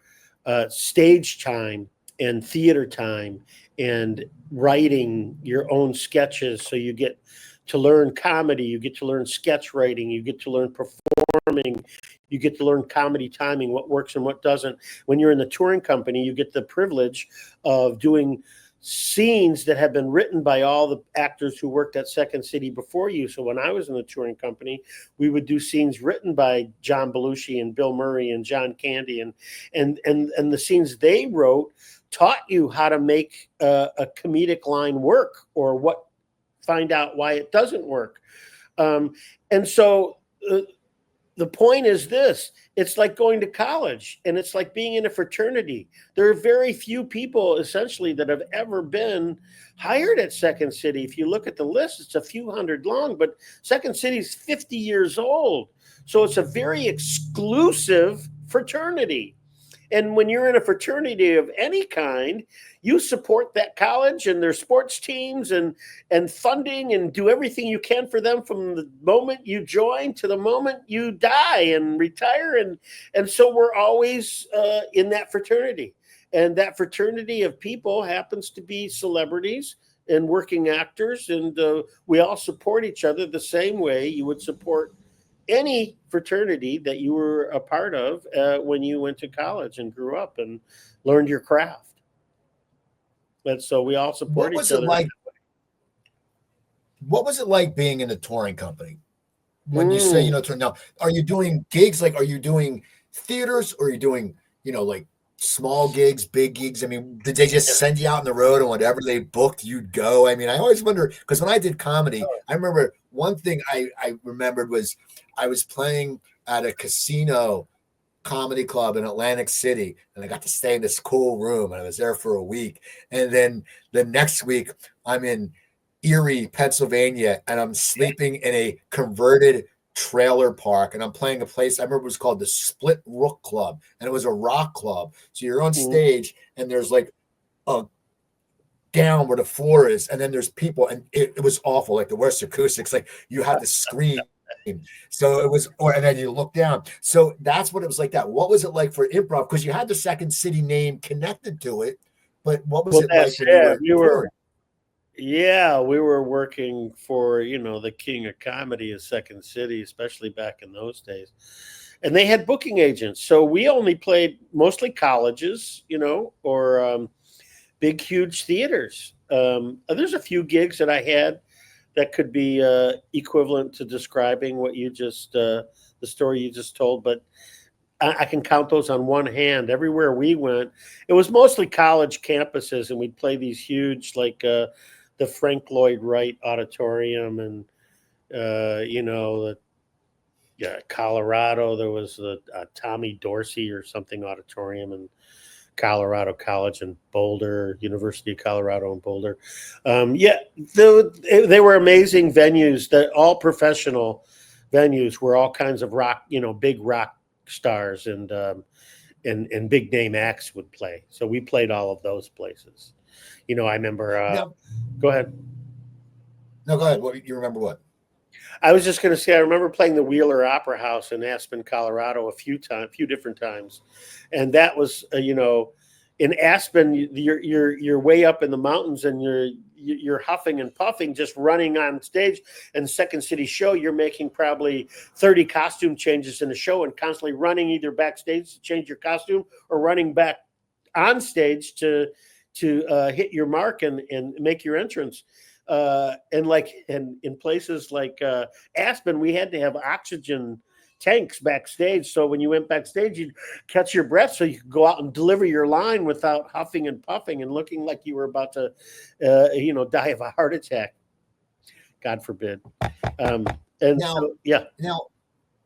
S1: stage time and theater time and writing your own sketches. So you get to learn comedy, you get to learn sketch writing, you get to learn performing, you get to learn comedy timing, what works and what doesn't. When you're in the touring company, you get the privilege of doing scenes that have been written by all the actors who worked at Second City before you. So when I was in the touring company, we would do scenes written by John Belushi and Bill Murray and John Candy, and the scenes they wrote taught you how to make a comedic line work, or find out why it doesn't work. And so the point is this: it's like going to college, and it's like being in a fraternity. There are very few people essentially that have ever been hired at Second City. If you look at the list, it's a few hundred long, but Second City is 50 years old. So it's a very exclusive fraternity. And when you're in a fraternity of any kind, you support that college and their sports teams and funding, and do everything you can for them from the moment you join to the moment you die and retire. And so we're always in that fraternity. And that fraternity of people happens to be celebrities and working actors. And we all support each other the same way you would support any fraternity that you were a part of when you went to college and grew up and learned your craft. And so we all support each other.
S3: What was it like being in the touring company? When you say, now, are you doing gigs? Like, are you doing theaters, or are you doing, like small gigs, big gigs? I mean, did they just send you out on the road, and whatever they booked, you'd go? I mean, I always wonder, because when I did comedy, I remember one thing I remembered was I was playing at a casino comedy club in Atlantic City, and I got to stay in this cool room, and I was there for a week. And then the next week I'm in Erie, Pennsylvania, and I'm sleeping in a converted trailer park, and I'm playing a place. I remember it was called the Split Rook Club, and it was a rock club. So you're on stage, and there's like a down where the floor is, and then there's people, and it was awful, like the worst acoustics. Like you had to scream. So it was, and then you look down. So that's what it was like. That. What was it like for improv? Because you had the Second City name connected to it, but what was
S1: Well,
S3: it like
S1: that's
S3: when
S1: it.
S3: you were?
S1: Yeah, we were working for, the king of comedy of Second City, especially back in those days. And they had booking agents. So we only played mostly colleges, or big, huge theaters. There's a few gigs that I had that could be equivalent to describing what the story you just told, but I can count those on one hand. Everywhere we went, it was mostly college campuses, and we'd play these huge, like the Frank Lloyd Wright Auditorium, and Colorado. There was the Tommy Dorsey or something auditorium in Colorado College in Boulder, University of Colorado in Boulder. They were amazing venues. That all professional venues where all kinds of rock, big rock stars and big name acts would play. So we played all of those places. I remember. Go ahead.
S3: No, go ahead. What you remember? What?
S1: I was just going to say, I remember playing the Wheeler Opera House in Aspen, Colorado, a few different times, and that was, in Aspen, you're way up in the mountains, and you're huffing and puffing, just running on stage. And Second City show, you're making probably 30 costume changes in the show, and constantly running either backstage to change your costume or running back on stage to hit your mark and make your entrance. And in places like Aspen, we had to have oxygen tanks backstage. So when you went backstage, you'd catch your breath so you could go out and deliver your line without huffing and puffing and looking like you were about to, die of a heart attack. God forbid.
S3: Now,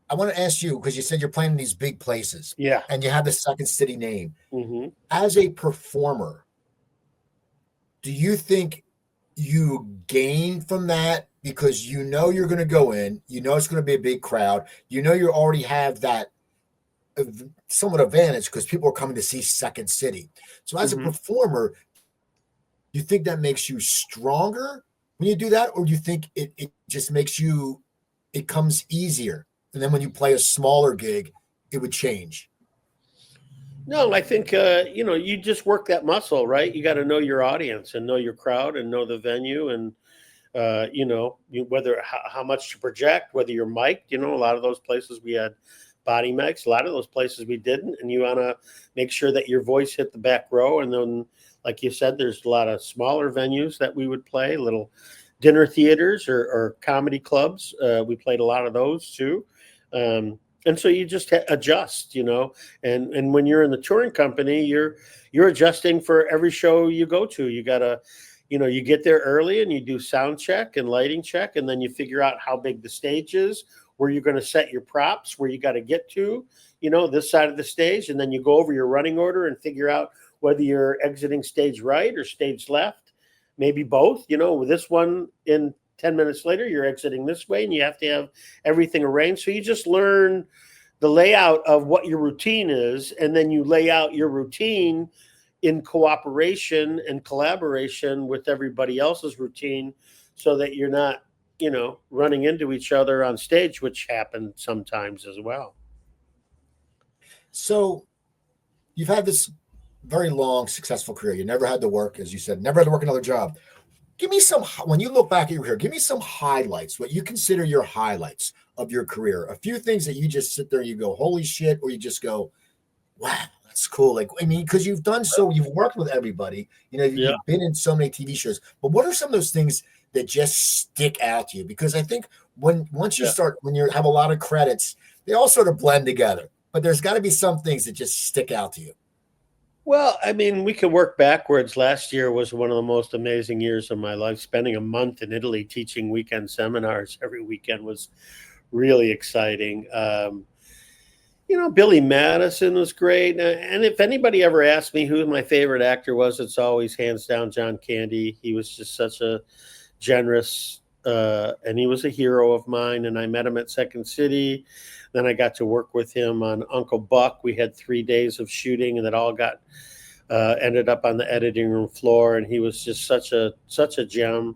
S3: I want to ask you, because you said you're playing in these big places.
S1: Yeah.
S3: And you have the Second City name.
S1: Mm-hmm.
S3: As a performer, do you think you gain from that because you're going to go in, it's going to be a big crowd, you already have that somewhat advantage because people are coming to see Second City. So as a performer, do you think that makes you stronger when you do that, or do you think it just makes it comes easier, and then when you play a smaller gig it would change?
S1: No, I think, you just work that muscle, right? You got to know your audience and know your crowd and know the venue, and, how much to project, whether you're mic'd. A lot of those places we had body mics, a lot of those places we didn't. And you want to make sure that your voice hit the back row. And then, like you said, there's a lot of smaller venues that we would play, little dinner theaters or comedy clubs. We played a lot of those too. And so you just adjust, and when you're in the touring company, you're adjusting for every show you go to. You gotta, you get there early and you do sound check and lighting check, and then you figure out how big the stage is, where you're going to set your props, where you got to get to, this side of the stage, and then you go over your running order and figure out whether you're exiting stage right or stage left, maybe both. With this one in 10 minutes later, you're exiting this way, and you have to have everything arranged. So you just learn the layout of what your routine is, and then you lay out your routine in cooperation and collaboration with everybody else's routine, so that you're not, running into each other on stage, which happened sometimes as well.
S3: So you've had this very long, successful career. You never had to work, as you said, never had to work another job. Give me some, when you look back at your career, give me some highlights, what you consider your highlights of your career. A few things that you just sit there, you go, holy shit, or you just go, wow, that's cool. Like, I mean, because you've worked with everybody, you've been in so many TV shows, but what are some of those things that just stick out to you? Because I think once you start, when you have a lot of credits, they all sort of blend together, but there's got to be some things that just stick out to you.
S1: Well, I mean, we can work backwards. Last year was one of the most amazing years of my life. Spending a month in Italy teaching weekend seminars every weekend was really exciting. Billy Madison was great. And if anybody ever asked me who my favorite actor was, it's always hands down John Candy. He was just such a generous, and he was a hero of mine. And I met him at Second City. Then I got to work with him on Uncle Buck. We had 3 days of shooting, and it all got ended up on the editing room floor. And he was just such a gem.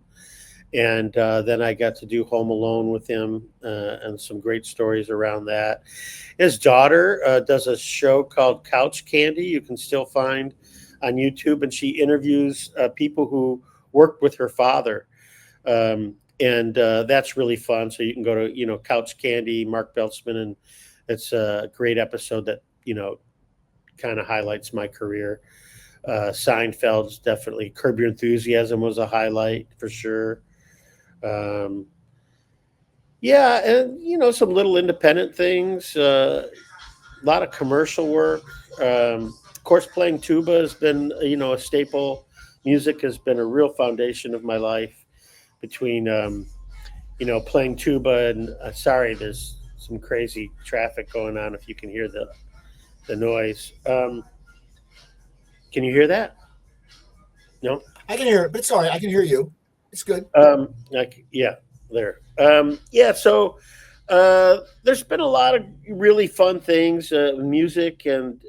S1: And then I got to do Home Alone with him, and some great stories around that. His daughter does a show called Couch Candy. You can still find on YouTube, and she interviews people who worked with her father. And that's really fun. So you can go to, Couch Candy, Mark Beltzman, and it's a great episode that, kind of highlights my career. Seinfeld's definitely. Curb Your Enthusiasm was a highlight for sure. Yeah, and, some little independent things, a lot of commercial work. Of course, playing tuba has been, a staple. Music has been a real foundation of my life between, playing tuba and sorry, there's some crazy traffic going on. If you can hear the noise, can you hear that? No.
S3: I can hear it, but sorry, I can hear you. It's good.
S1: Yeah, there. Yeah. So there's been a lot of really fun things, music, and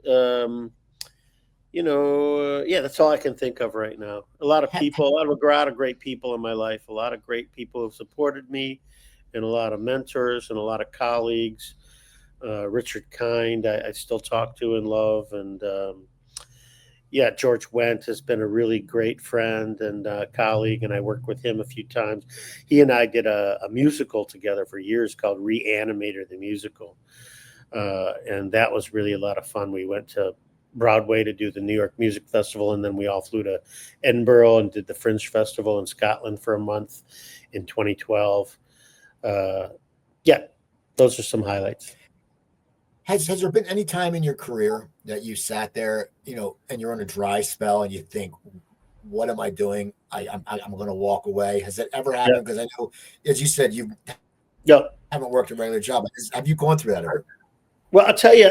S1: yeah, that's all I can think of right now. A lot of people, a lot of great people in my life, a lot of great people who've supported me, and a lot of mentors and a lot of colleagues. Richard Kind, I still talk to and love, and yeah, George Wendt has been a really great friend and colleague, and I worked with him a few times. He and I did a musical together for years called Reanimator the Musical, and that was really a lot of fun. We went to Broadway to do the New York Music Festival, and then we all flew to Edinburgh and did the Fringe Festival in Scotland for a month in 2012. Yeah, those are some highlights.
S3: Has there been any time in your career that you sat there, and you're on a dry spell and you think, what am I doing? I'm going to walk away. Has that ever happened? Because I know, as you said, you haven't worked a regular job. Have you gone through that ever?
S1: Well, I'll tell you,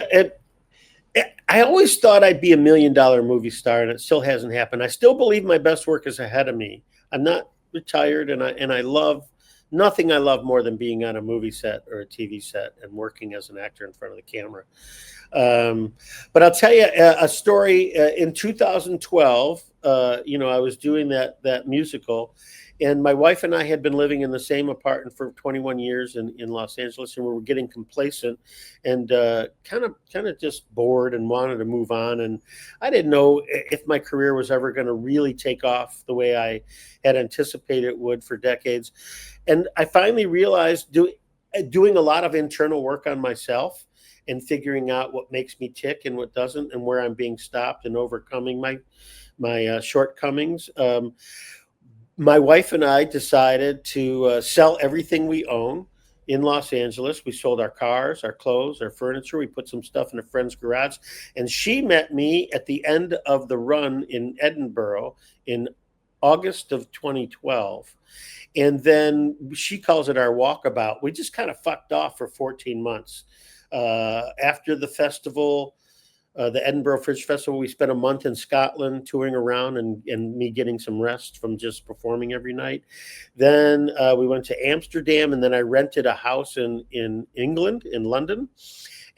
S1: I always thought I'd be $1 million movie star, and it still hasn't happened. I still believe my best work is ahead of me. I'm not retired, and I love nothing. I love more than being on a movie set or a TV set and working as an actor in front of the camera. But I'll tell you a story. In 2012, I was doing that musical, and my wife and I had been living in the same apartment for 21 years in Los Angeles, and we were getting complacent and kind of just bored and wanted to move on. And I didn't know if my career was ever going to really take off the way I had anticipated it would for decades. And I finally realized doing a lot of internal work on myself and figuring out what makes me tick and what doesn't, and where I'm being stopped and overcoming my shortcomings. My wife and I decided to sell everything we own in Los Angeles. We sold our cars, our clothes, our furniture. We put some stuff in a friend's garage. And she met me at the end of the run in Edinburgh in August of 2012. And then she calls it our walkabout. We just kind of fucked off for 14 months. After the festival, the Edinburgh Fringe Festival, we spent a month in Scotland touring around and me getting some rest from just performing every night. Then we went to Amsterdam, and then I rented a house in England, in London.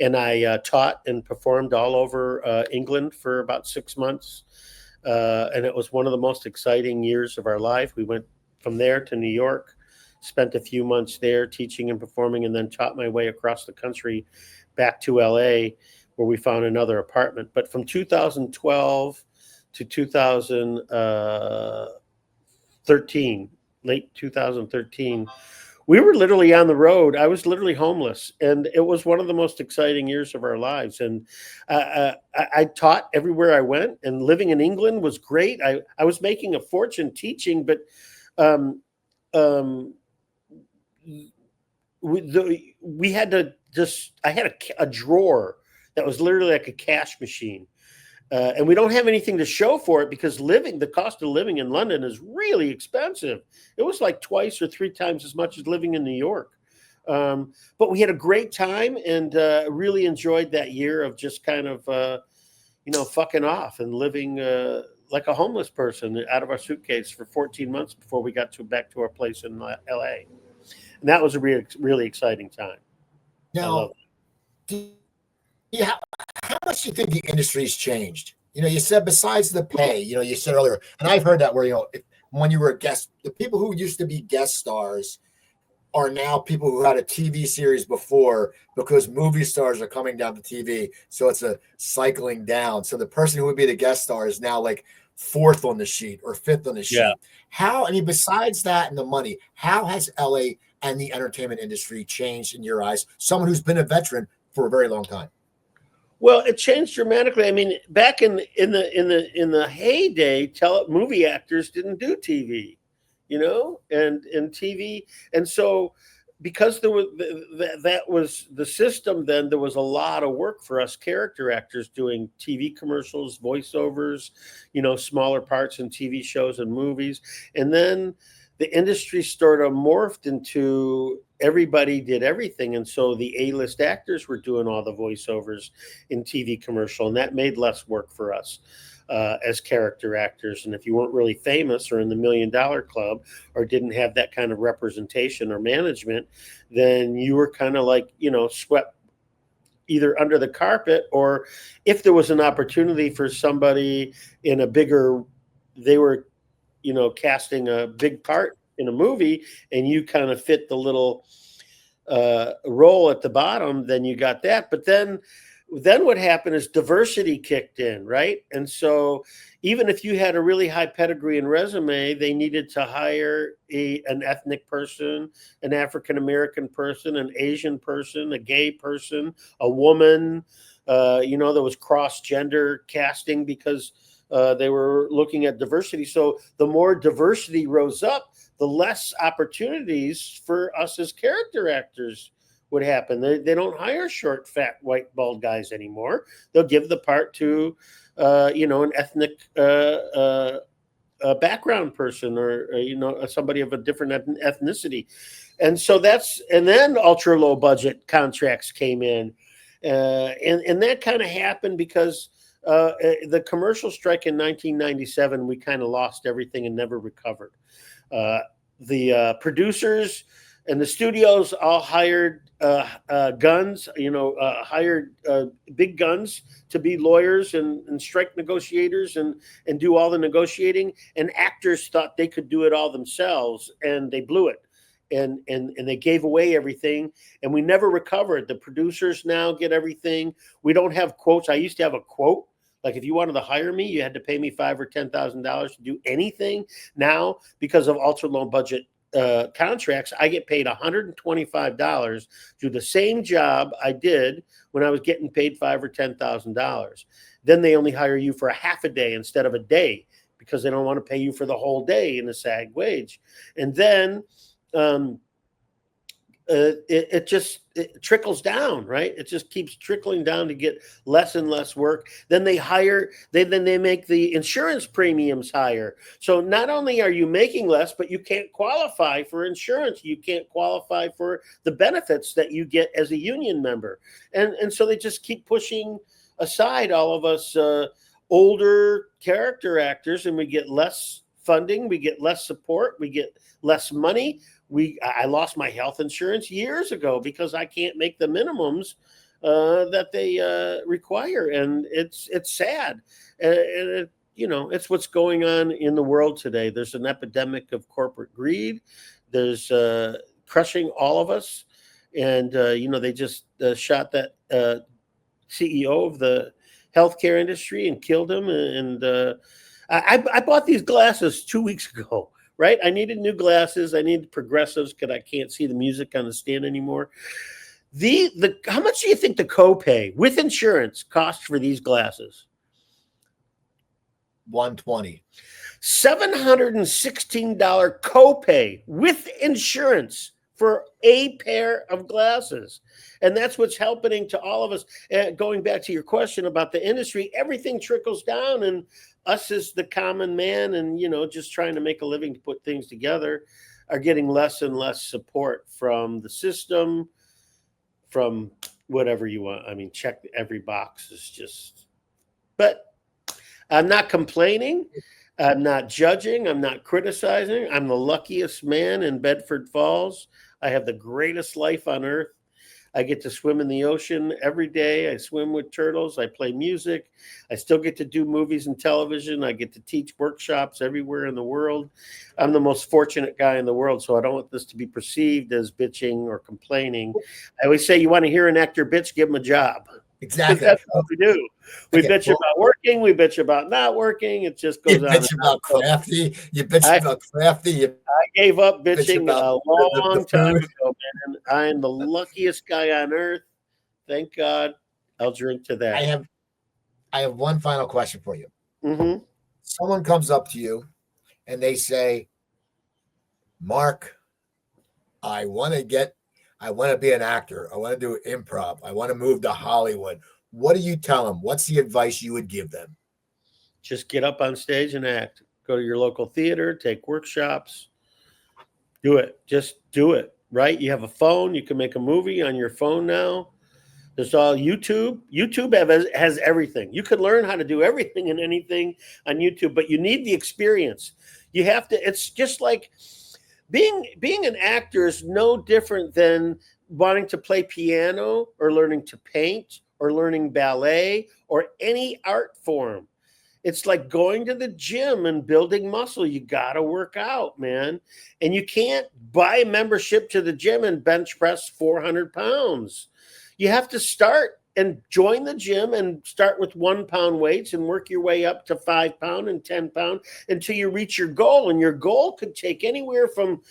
S1: And I taught and performed all over England for about 6 months. And it was one of the most exciting years of our life. We went from there to New York, spent a few months there teaching and performing, and then taught my way across the country back to LA, where we found another apartment. But from 2012 to 2013, late 2013, we were literally on the road. I was literally homeless, and it was one of the most exciting years of our lives. And I taught everywhere I went, and living in England was great. I was making a fortune teaching, but we had to I had a drawer that was literally like a cash machine. And we don't have anything to show for it because the cost of living in London is really expensive. It was like 2 or 3 times as much as living in New York. But we had a great time and really enjoyed that year of just kind of, fucking off and living like a homeless person out of our suitcase for 14 months before we got back to our place in LA. And that was a really exciting time. I love
S3: Now, do you, how much do you think the industry's changed? You said besides the pay, you said earlier, and I've heard that where, when you were a guest, the people who used to be guest stars are now people who had a TV series before because movie stars are coming down to TV. So it's a cycling down. So the person who would be the guest star is now like fourth on the sheet or fifth on the
S1: Yeah.
S3: sheet. Besides that and the money, how has LA and the entertainment industry changed in your eyes? Someone who's been a veteran for a very long time.
S1: Well, it changed dramatically. I mean, back in the heyday, movie actors didn't do TV, and TV, and so because there was that was the system. Then there was a lot of work for us character actors doing TV commercials, voiceovers, smaller parts in TV shows and movies, and then the industry sort of morphed into everybody did everything. And so the A-list actors were doing all the voiceovers in TV commercial, and that made less work for us as character actors. And if you weren't really famous or in the $1 Million Club or didn't have that kind of representation or management, then you were kind of like, swept either under the carpet, or if there was an opportunity for somebody in a bigger, they were casting a big part in a movie and you kind of fit the little role at the bottom, then you got that. But then what happened is diversity kicked in, right? And so even if you had a really high pedigree and resume, they needed to hire an ethnic person, an African-American person, an Asian person, a gay person, a woman. There was cross-gender casting because they were looking at diversity. So the more diversity rose up, the less opportunities for us as character actors would happen. They don't hire short, fat, white, bald guys anymore. They'll give the part to, an ethnic background person or, somebody of a different ethnicity. And so and then ultra low budget contracts came in. And that kind of happened because the commercial strike in 1997, we kind of lost everything and never recovered. The producers and the studios all hired guns, hired big guns to be lawyers and strike negotiators and do all the negotiating. And actors thought they could do it all themselves, and they blew it. And they gave away everything, and we never recovered. The producers now get everything. We don't have quotes. I used to have a quote. Like if you wanted to hire me, you had to pay me $5,000 or $10,000 to do anything. Now, because of ultra low budget contracts, I get paid $125 to do the same job I did when I was getting paid $5,000 or $10,000. Then they only hire you for a half a day instead of a day because they don't want to pay you for the whole day in a SAG wage. And then it trickles down, right? It just keeps trickling down to get less and less work. Then they make the insurance premiums higher. So not only are you making less, but you can't qualify for insurance. You can't qualify for the benefits that you get as a union member. And so they just keep pushing aside all of us older character actors, and we get less funding, we get less support, we get less money. I lost my health insurance years ago because I can't make the minimums that they require, and it's sad. And it's what's going on in the world today. There's an epidemic of corporate greed. There's crushing all of us, and they just shot that CEO of the healthcare industry and killed him. And I bought these glasses 2 weeks ago. Right, I needed new glasses. I needed progressives because I can't see the music on the stand anymore. How much do you think the copay with insurance costs for these glasses?
S3: $120.
S1: $716 copay with insurance for a pair of glasses. And that's what's happening to all of us. Going back to your question about the industry, everything trickles down, and us as the common man and, just trying to make a living to put things together are getting less and less support from the system, from whatever you want. I mean, check every box is just, but I'm not complaining. I'm not judging. I'm not criticizing. I'm the luckiest man in Bedford Falls. I have the greatest life on earth. I get to swim in the ocean every day. I swim with turtles. I play music. I still get to do movies and television. I get to teach workshops everywhere in the world. I'm the most fortunate guy in the world, so I don't want this to be perceived as bitching or complaining. I always say, you want to hear an actor bitch, give him a job. Because
S3: Exactly.
S1: that's what we do. We
S3: Okay,
S1: bitch about working. We bitch about not working. It just
S3: you
S1: goes on.
S3: bitch about crafty. You bitch about crafty. You
S1: I gave up
S3: bitch
S1: bitching
S3: about
S1: a
S3: the
S1: long time
S3: food.
S1: ago, man. I am the luckiest guy on earth. Thank God. I'll drink to
S3: I
S1: that.
S3: have one final question for you.
S1: Mm-hmm.
S3: Someone comes up to you and they say, Mark, I want to be an actor. I want to do improv. I want to move to Hollywood. What do you tell them? What's the advice you would give them?
S1: Just get up on stage and act. Go to your local theater, take workshops. Do it. Just do it. Right? You have a phone. You can make a movie on your phone now. There's all YouTube. YouTube has everything. You can learn how to do everything and anything on YouTube, but you need the experience. You have to. It's just like being an actor is no different than wanting to play piano or learning to paint or learning ballet or any art form. It's like going to the gym and building muscle. You got to work out, man. And you can't buy a membership to the gym and bench press 400 pounds. You have to start and join the gym and start with 1 pound weights and work your way up to 5 pound and 10 pound until you reach your goal. And your goal could take anywhere from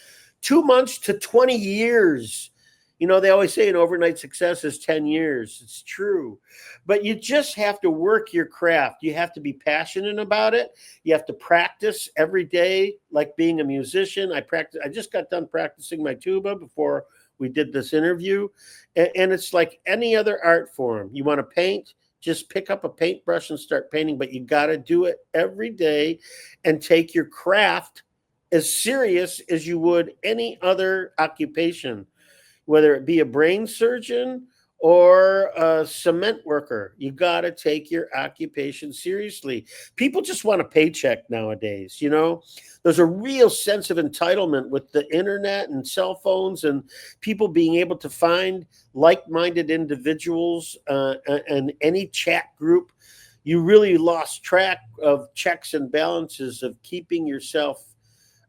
S1: 2 months to 20 years. You know, they always say an overnight success is 10 years. It's true. But you just have to work your craft. You have to be passionate about it. You have to practice every day, like being a musician. I just got done practicing my tuba before we did this interview. And it's like any other art form. You want to paint, just pick up a paintbrush and start painting, but you got to do it every day and take your craft as serious as you would any other occupation, whether it be a brain surgeon or a cement worker. You got to take your occupation seriously. People just want a paycheck nowadays, you know? There's a real sense of entitlement with the internet and cell phones and people being able to find like-minded individuals and any chat group. You really lost track of checks and balances of keeping yourself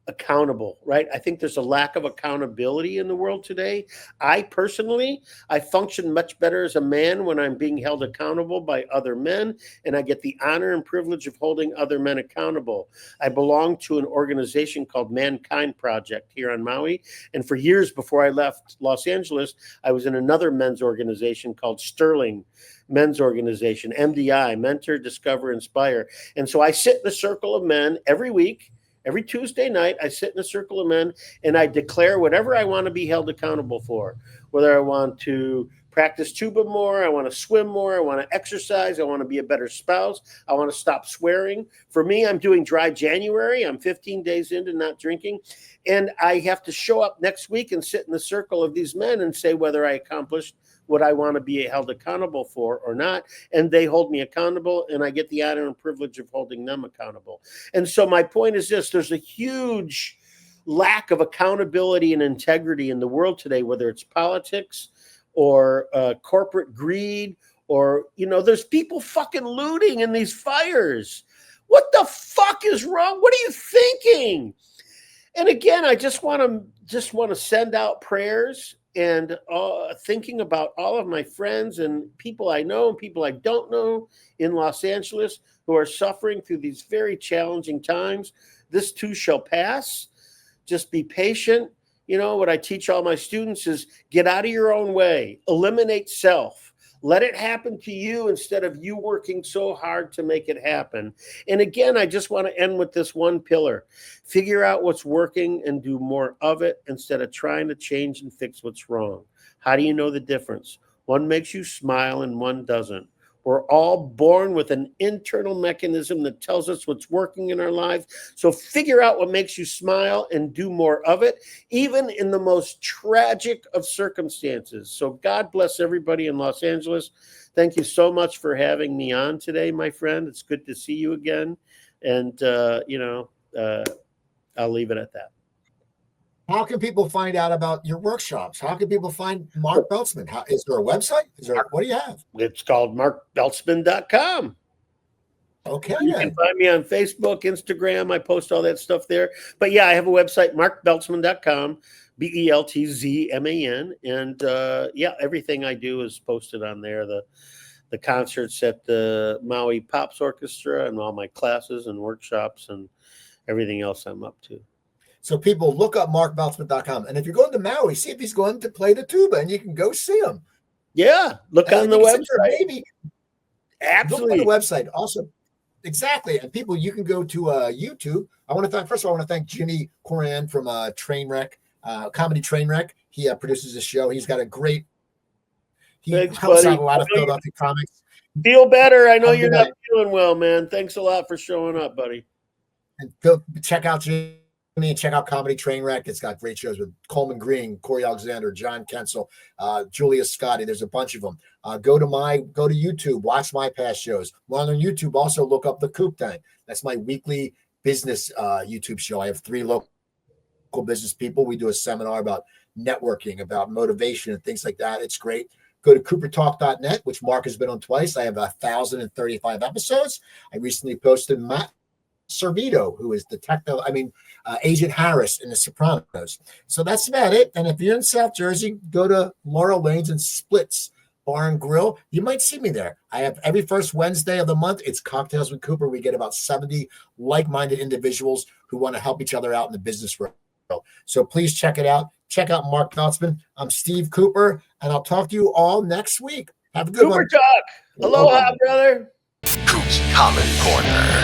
S1: accountable, right? I think there's a lack of accountability in the world today. I function much better as a man when I'm being held accountable by other men, and I get the honor and privilege of holding other men accountable. I belong to an organization called Mankind Project here on Maui, and for years before I left Los Angeles, I was in another men's organization called Sterling Men's Organization, MDI, Mentor, Discover, Inspire. And so I sit in a circle of men every week. Every Tuesday night, I sit in a circle of men and I declare whatever I want to be held accountable for. Whether I want to practice tuba more, I want to swim more, I want to exercise, I want to be a better spouse, I want to stop swearing. For me, I'm doing dry January. I'm 15 days into not drinking. And I have to show up next week and sit in the circle of these men and say whether I accomplished what I want to be held accountable for or not. And they hold me accountable, and I get the honor and privilege of holding them accountable. And so my point is this: there's a huge lack of accountability and integrity in the world today, whether it's politics or corporate greed, or, you know, there's people fucking looting in these fires. What the fuck is wrong? What are you thinking? And again, I just want to send out prayers and thinking about all of my friends and people I know and people I don't know in Los Angeles who are suffering through these very challenging times. This too shall pass. Just be patient. You know, what I teach all my students is get out of your own way, eliminate self. Let it happen to you instead of you working so hard to make it happen. And again, I just want to end with this one pillar. Figure out what's working and do more of it instead of trying to change and fix what's wrong. How do you know the difference? One makes you smile and one doesn't. We're all born with an internal mechanism that tells us what's working in our lives. So figure out what makes you smile and do more of it, even in the most tragic of circumstances. So God bless everybody in Los Angeles. Thank you so much for having me on today, my friend. It's good to see you again. And, I'll leave it at that.
S3: How can people find out about your workshops? How can people find Mark Beltzman? Is there a website? What do you have?
S1: It's called markbeltzman.com.
S3: Okay.
S1: You can find me on Facebook, Instagram. I post all that stuff there. But yeah, I have a website, markbeltzman.com, BELTZMAN. And everything I do is posted on there. The concerts at the Maui Pops Orchestra and all my classes and workshops and everything else I'm up to.
S3: So people look up markbeltzman.com. And if you're going to Maui, see if he's going to play the tuba and you can go see him.
S1: Yeah. Look on the website.
S3: Maybe.
S1: Absolutely.
S3: Look on the website. Awesome. Exactly. And people, you can go to YouTube. First of all, I want to thank Jimmy Coran from Trainwreck, Comedy Trainwreck. He produces a show. He's got a great, helps out a lot of Philadelphia comics.
S1: Feel better. I know you're not feeling well, man. Thanks a lot for showing up, buddy.
S3: And check out Jimmy and check out Comedy Trainwreck. It's got great shows with Coleman Green, Corey Alexander, John Kensel, Julia Scotti. There's a bunch of them. Go to YouTube, watch my past shows. While on YouTube, also look up the Coop Tank. That's my weekly business YouTube show. I have 3 local business people. We do a seminar about networking, about motivation and things like that. It's great. Go to coopertalk.net, which Mark has been on twice. I have 1,035 episodes. I recently posted Matt Servito, who is Agent Harris in The Sopranos. So that's about it. And if you're in South Jersey, go to Laurel Lanes and Splits Bar and Grill. You might see me there. I have every first Wednesday of the month. It's Cocktails with Cooper. We get about 70 like-minded individuals who want to help each other out in the business world. So please check it out. Check out Mark Beltzman. I'm Steve Cooper, and I'll talk to you all next week. Have a good one.
S1: Cooper Talk. Aloha, brother.
S2: Coop's Comedy Corner.